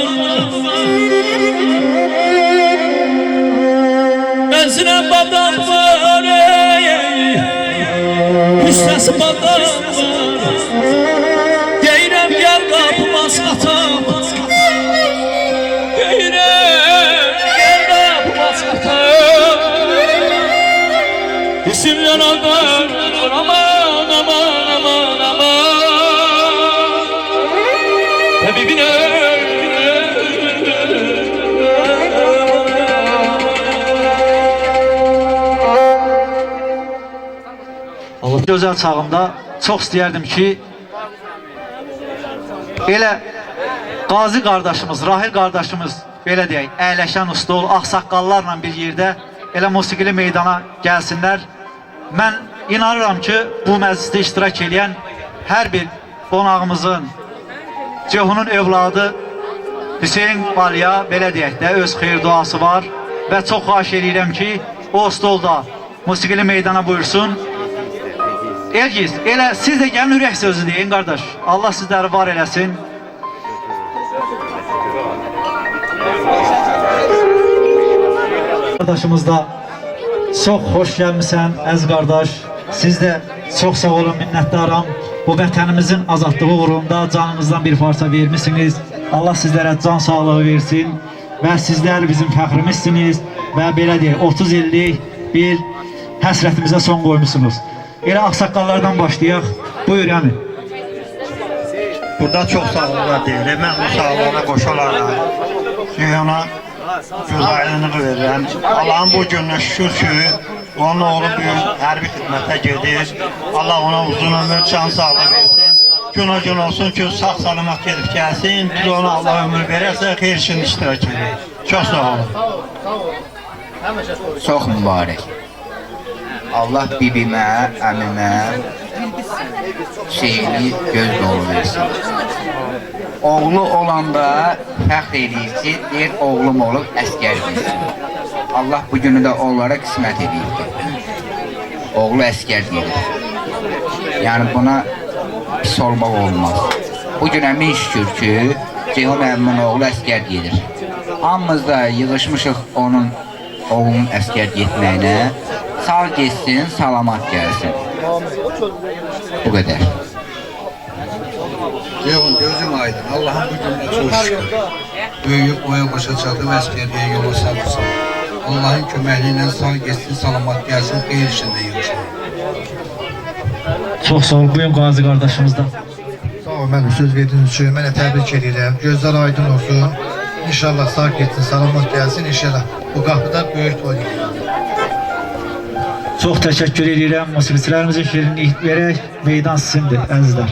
Speaker 3: Özünə badamı var, pis səsi badamı var. Deyirəm gəl qapıma satam. Deyirəm gəl qapıma satam. İsim yanadar, aman aman aman aman. Habibine
Speaker 1: Allah gözəl çağımda çox istəyərdim ki, elə Qazi qardaşımız, Rahil qardaşımız, belə deyək, əyləşən usta ol, ağsaqqallarla bir yerdə elə musiqili meydana gəlsinlər. Mən inanıram ki, bu məclisdə iştirak edən hər bir qonağımızın, Ceyhunun evladı Hüseyin Balya, belə deyək də, öz xeyir duası var və çox xahiş edirəm ki, o stolda musiqili meydana buyursun. Elgiz, elə siz də gəlin ürək sözü deyin qardaş. Allah sizləri var eləsin. Qardaşımız da çox xoş gəlmişsən əziz qardaş. Siz də çox sağ olun, minnətdaram. Bu vətənimizin azadlığı uğrunda canınızdan bir parça vermişsiniz. Allah sizlərə can sağlığı versin və sizlər bizim fəxrimizsiniz və belə deyək, 30 illik bir həsrətimizə son qoymuşsunuz. Elə ağsaqqallardan başlayaq. Buyur yəni.
Speaker 5: Burada çox sağlıqlar deyilir. Mən bu sağlıqlara qoşularım. Ceyhuna güzaylığını verirəm. Allah'ın bu gününə şükür ki, onun oğlu büyük hərbi xidmətə gedir. Allah ona uzun ömür, can sağlığı versin. Gün olsun ki, sağ salamat gedib gəlsin. Biz ona Allah ömür verərsə, xeyir işin iştirak edir. Çox sağ olun.
Speaker 6: Çox mübarək. Allah bibimə, əmimə şeyini göz dolu versin. Oğlu olanda fəxr edir ki, deyir oğlum olub əskər versin. Allah bu günü də onlara qismət edir. Oğlu əskər deyir. Yəni buna pis olmaq olmaz. Bu günə min şükür ki, Ceyhun əmmin oğlu əskər gedir. Hamımız da yığışmışıq onun oğlunun əskər getməyinə. Sağ geçsin, salamat gəlsin. Bu qədər.
Speaker 5: Ceyhun gözüm aydın. Allah'ın bu gününe çok şükür. Büyüyüp boya başa çatıb əskərliyə yola salmışsın. Allah'ın köməkliğiyle sağ geçsin, salamat gəlsin, xeyir içində yığışın.
Speaker 1: Çox sağ ol, buyurun Qazi qardaşımızdan.
Speaker 8: Sağ ol, mənim söz verdiyiniz üçün mənə təbrik edirəm. Gözlər aydın olsun. İnşallah sağ getsin, salamat gəlsin. İnşallah bu qapıda böyük toy.
Speaker 1: Çox təşəkkür edirəm. Musiqiçilərimizin şirinlik verək. Meydan sizindir, əzizlər.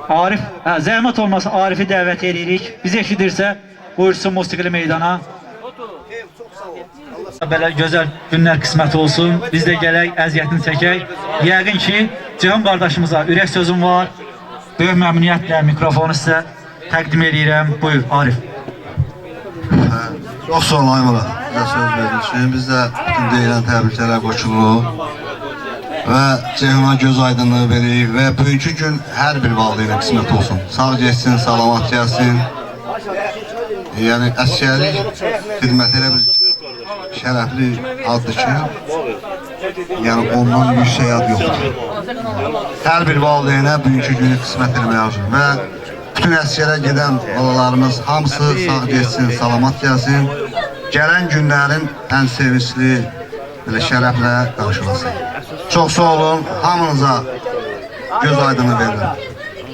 Speaker 1: Arif, zəhmət olmasa Arifi dəvət edirik. Bizi eşidirsə, buyursun musiqili meydana. Belə gözəl günlər qismət olsun. Biz də gələk, əziyyətini çəkək. Yəqin ki, Cihan qardaşımıza ürək sözüm var. Böyük məmnuniyyətlə mikrofonu sizə təqdim edirəm. Buyur, Arif.
Speaker 9: Çox sağ olun Aymara. Bizə söz verdiniz üçün. Biz də bütün deyilən təbriklərə qoşuluq. Və Ceyhuna göz aydınlığı veririk və bugünkü gün hər bir valideynə qismət olsun. Sağ geçsin, salamat gəlsin. Yəni əsgərlik xidməti elə bir şərəfli addır ki, yəni ondan yüksək ad yoxdur. Hər bir valideynə bugünkü günü qismət etməyə arzudur və bütün əsgərə gedən balalarımız hamısı sağ geçsin, salamat gəlsin. Gələn günlərin ən sevincli belə şərəflə qarşılasın. Çox sağ olun, hamınıza göz aydını verirəm.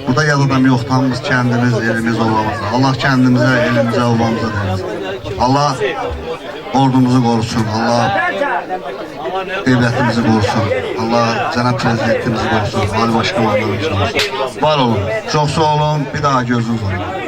Speaker 9: Burada yad adam yoxdur, hamımız kəndimiz, elimiz olmamıza. Allah kəndimizə, elimizə olmamıza deyir. Allah ordumuzu qorusun, Allah devlətimizi qorusun, Allah cənab prezidentimizi qorusun, Ali Başkomandanımızı qorusun. Var olun, çox sağ olun, bir daha gözünüz olun.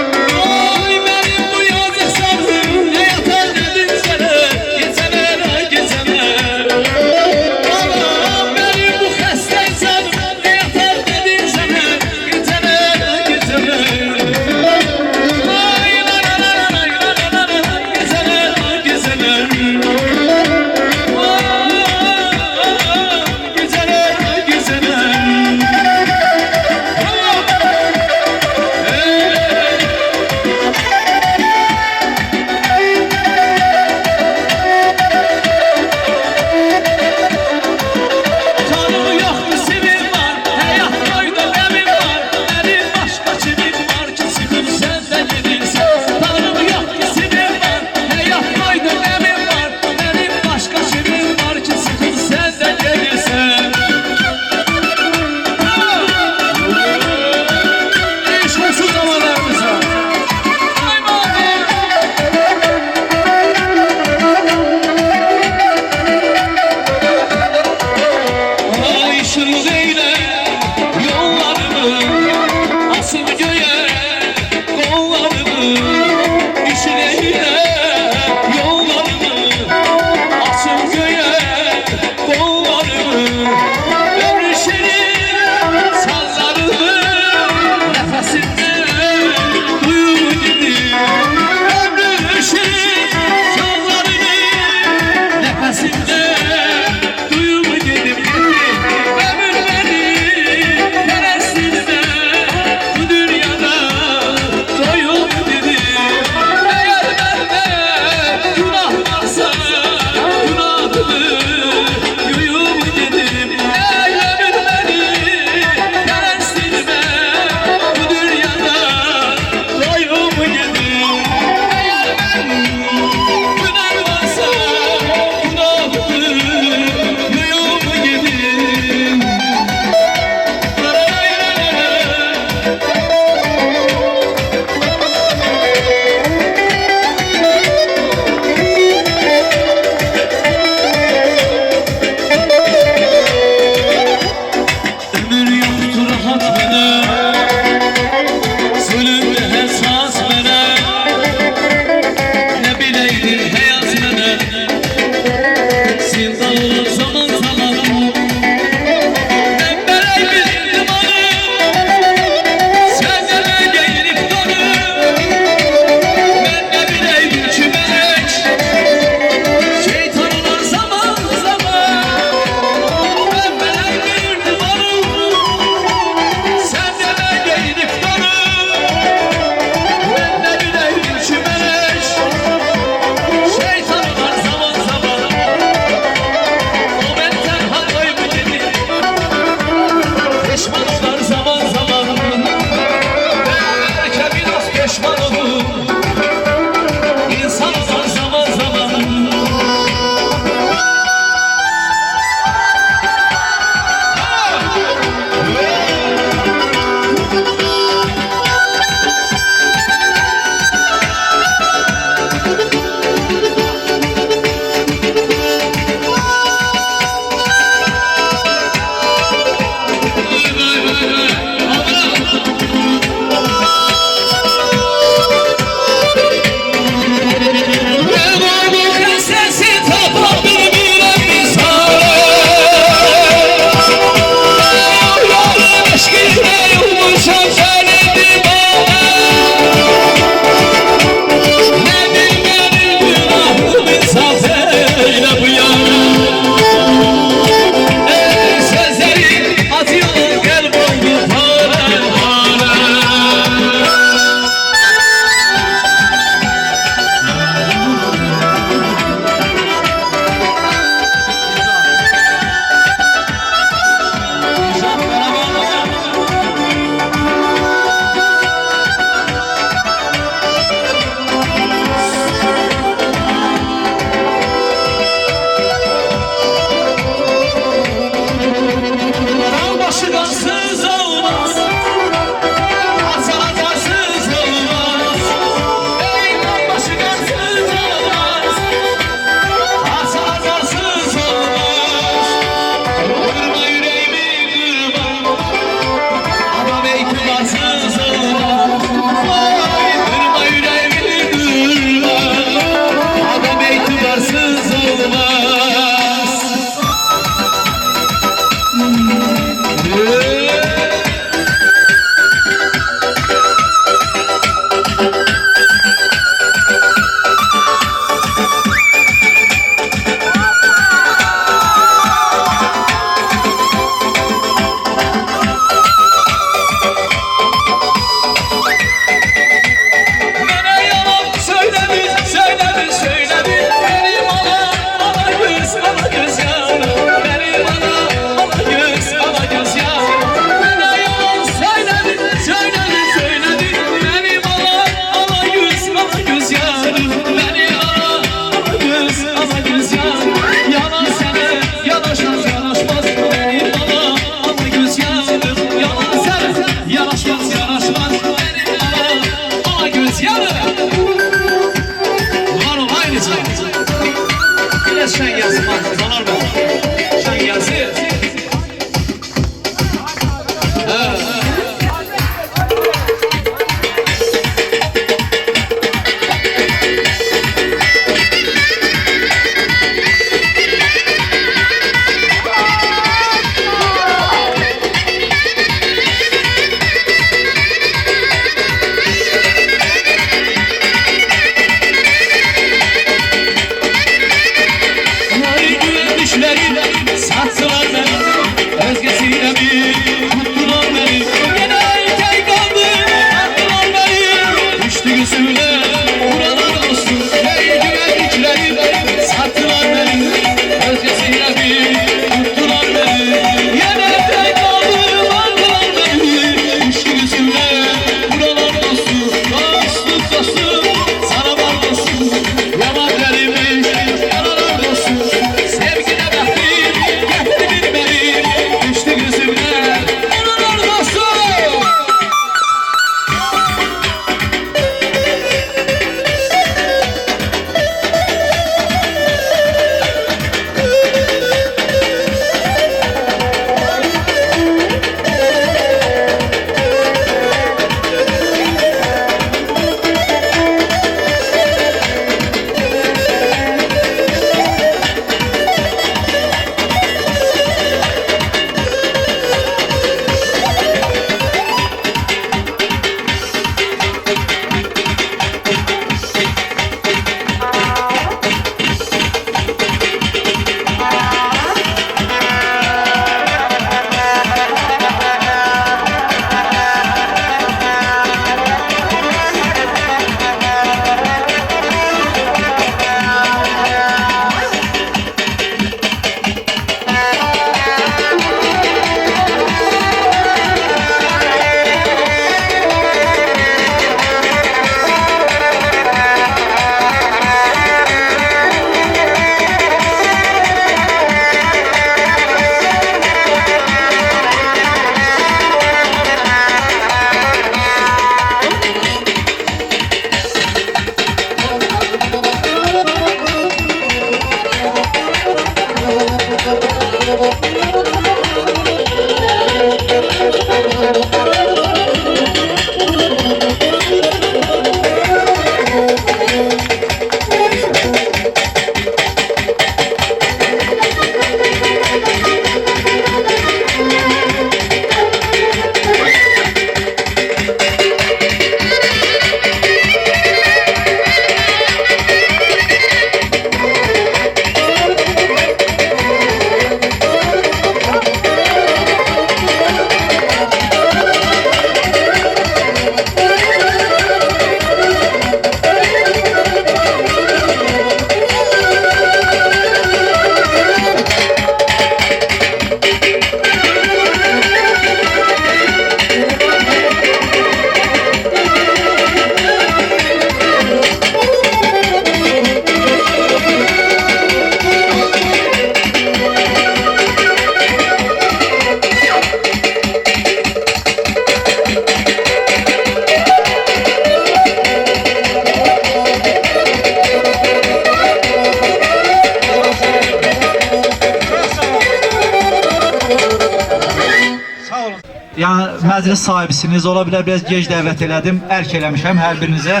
Speaker 1: Yəni məclis sahibisiniz, ola bilər biraz gec dəvət elədim, ərk eləmişəm hər birinizə.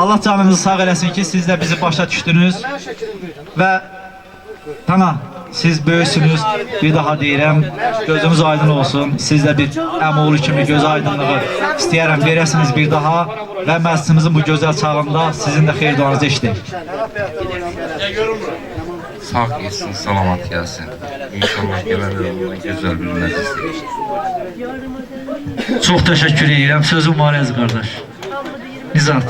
Speaker 1: Allah canınızı sağ eləsin ki, siz də bizi başa düşdünüz və tamam. Siz böyüksünüz. Bir daha deyirəm, gözünüz aydın olsun. Siz də bir əmoğlu kimi göz aydınlığı istəyərəm verəsiniz bir daha və məclisimizin bu gözəl çağında sizin də xeyir duanızı eşidik.
Speaker 11: Sağ gelsin, salamat gelsin. İnşallah gelen yolunda güzel bir meclis.
Speaker 1: Çox təşəkkür edirəm. Sözüm var əziz qardaş. Nizat,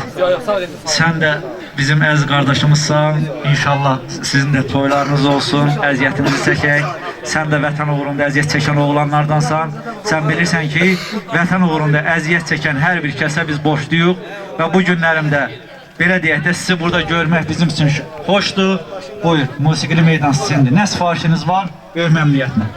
Speaker 1: sən də bizim əziz qardaşımızsan. İnşallah sizin də toylarınız olsun, əziyyətinizi çəkək. Sən də vətən uğrunda əziyyət çəkən oğlanlardansan. Sən bilirsən ki, vətən uğrunda əziyyət çəkən hər bir kəsə biz borcluyuq və bu günlərimdə belə deyək də sizi burada görmək bizim üçün xoşdur. Buyur, musiqili meydan sizindir. Nə sifarişiniz var? Böyük məmnuniyyətlə.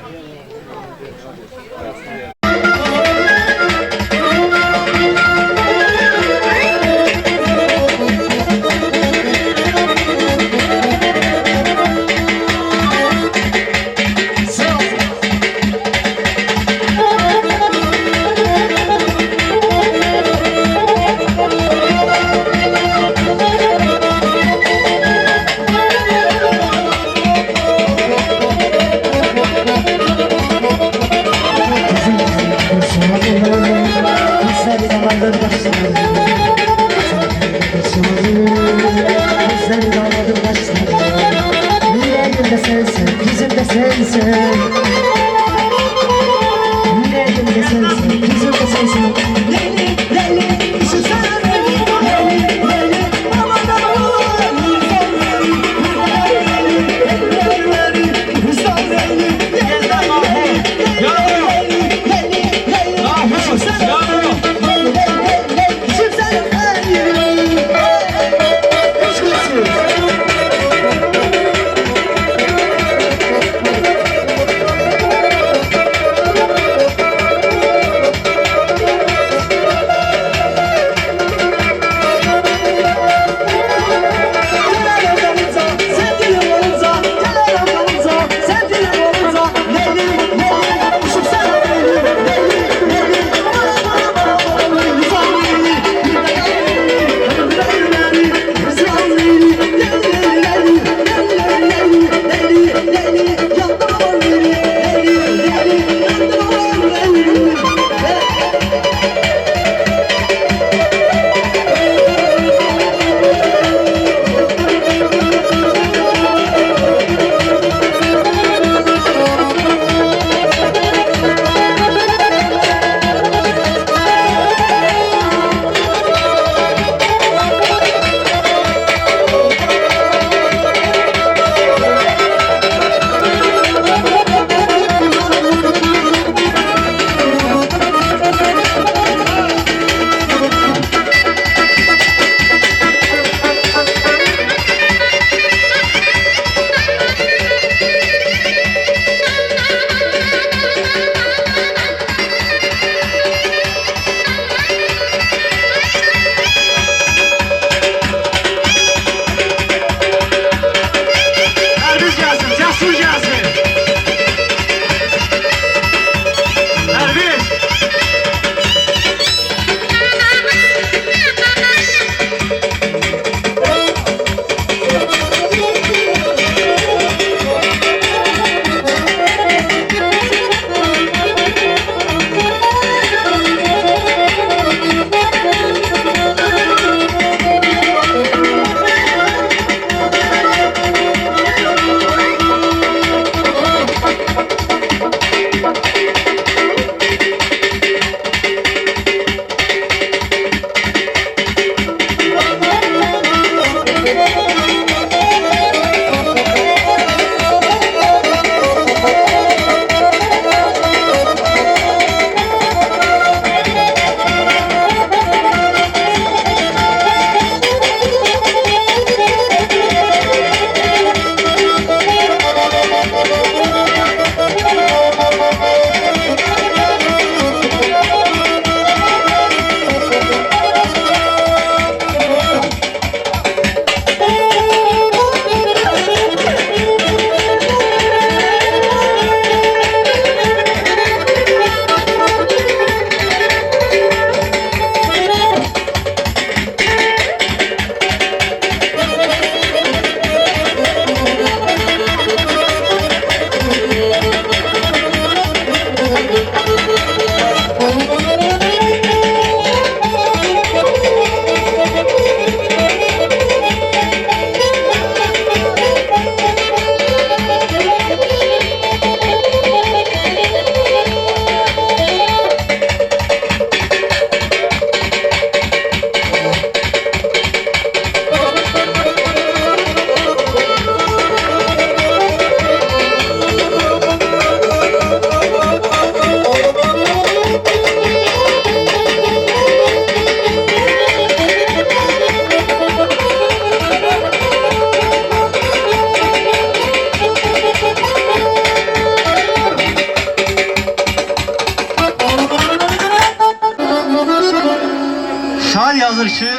Speaker 1: yazır ki,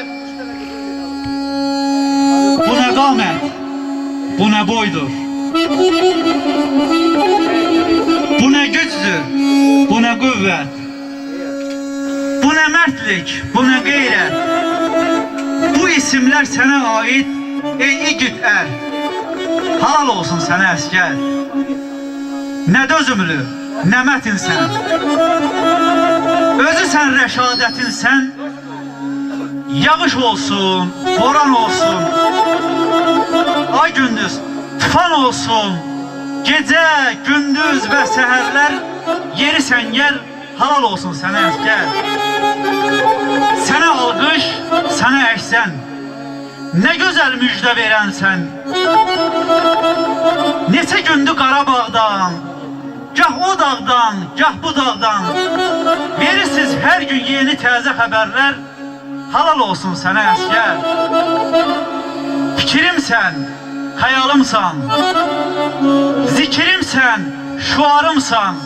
Speaker 1: bu nə qamət, bu nə boydur, bu nə gücdür, bu nə qüvvət, bu nə mərdlik, bu nə qeyrət. Bu isimlər sənə aid, ey igid ər. Halal olsun sənə əskər. Nə dözümlü, nə mətinsən. Özü sən rəşadətinsən. Yağış olsun, boran olsun, ay gündüz tufan olsun, gecə, gündüz və səhərlər yeri sən yer, halal olsun sənə əskər. Sənə alqış, sənə əksən, nə gözəl müjdə verənsən. Neçə gündür Qarabağdan, gah o dağdan, gah bu dağdan verirsiniz hər gün yeni təzə xəbərlər. Halal olsun sənə əskər. Fikrimsən, xəyalımsan, zikrimsən, şuarımsan.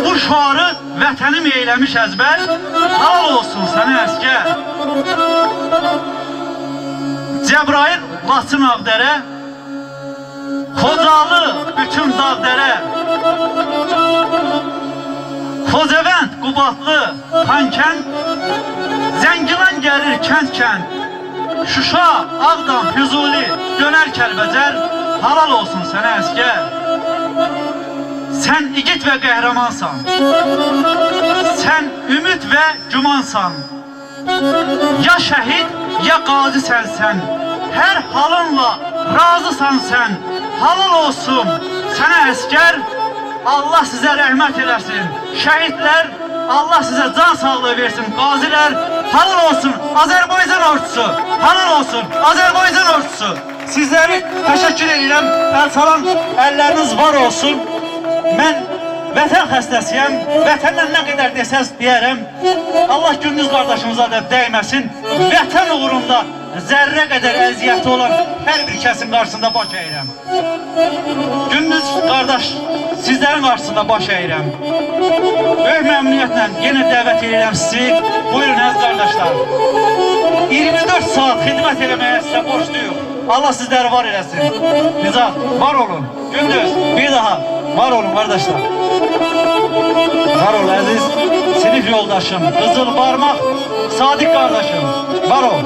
Speaker 1: Bu şuarı vətənim eyləmiş əzbər. Halal olsun sənə əskər. Cəbrayıl Laçın Ağdərə, Xocalı bütün Dağdərə, Xocavənd, Qubadlı, Xankənd, Zəngilan gəlir kənd-kənd, Şuşa, Ağdam, Füzuli, dönər Kəlbəcər. Halal olsun sənə əskər. Sən igid və qəhrəmansan, sən ümid və gümansan. Ya şəhid, ya qazi sənsən, hər halınla razısan sən. Halal olsun sənə əskər. Allah sizə rəhmət eləsin. Şəhidlər, Allah sizə can sağlığı versin. Qazilər, halal olsun Azərbaycan ordusu. Halal olsun Azərbaycan ordusu. Sizləri təşəkkür edirəm. Əl salan əlləriniz var olsun. Mən vətən xəstəsiyəm. Vətəndən nə qədər desəz deyərəm. Allah gündüz qardaşımıza da dəyməsin. Vətən uğrunda zərrə qədər əziyyəti olan hər bir kəsin qarşısında baş əyirəm. Gündüz qardaş, sizlərin qarşısında baş əyirəm. Böyük məmnuniyyətlə yenə dəvət edirəm sizi. Buyurun əziz qardaşlar. 24 saat xidmət eləməyə sizə borcluyum. Allah sizləri var eləsin. Nizam, var olun. Gündüz, bir daha var olun qardaşlar. Var ol əziz sinif yoldaşım, qızıl barmaq, Sadiq qardaşım. Var ol.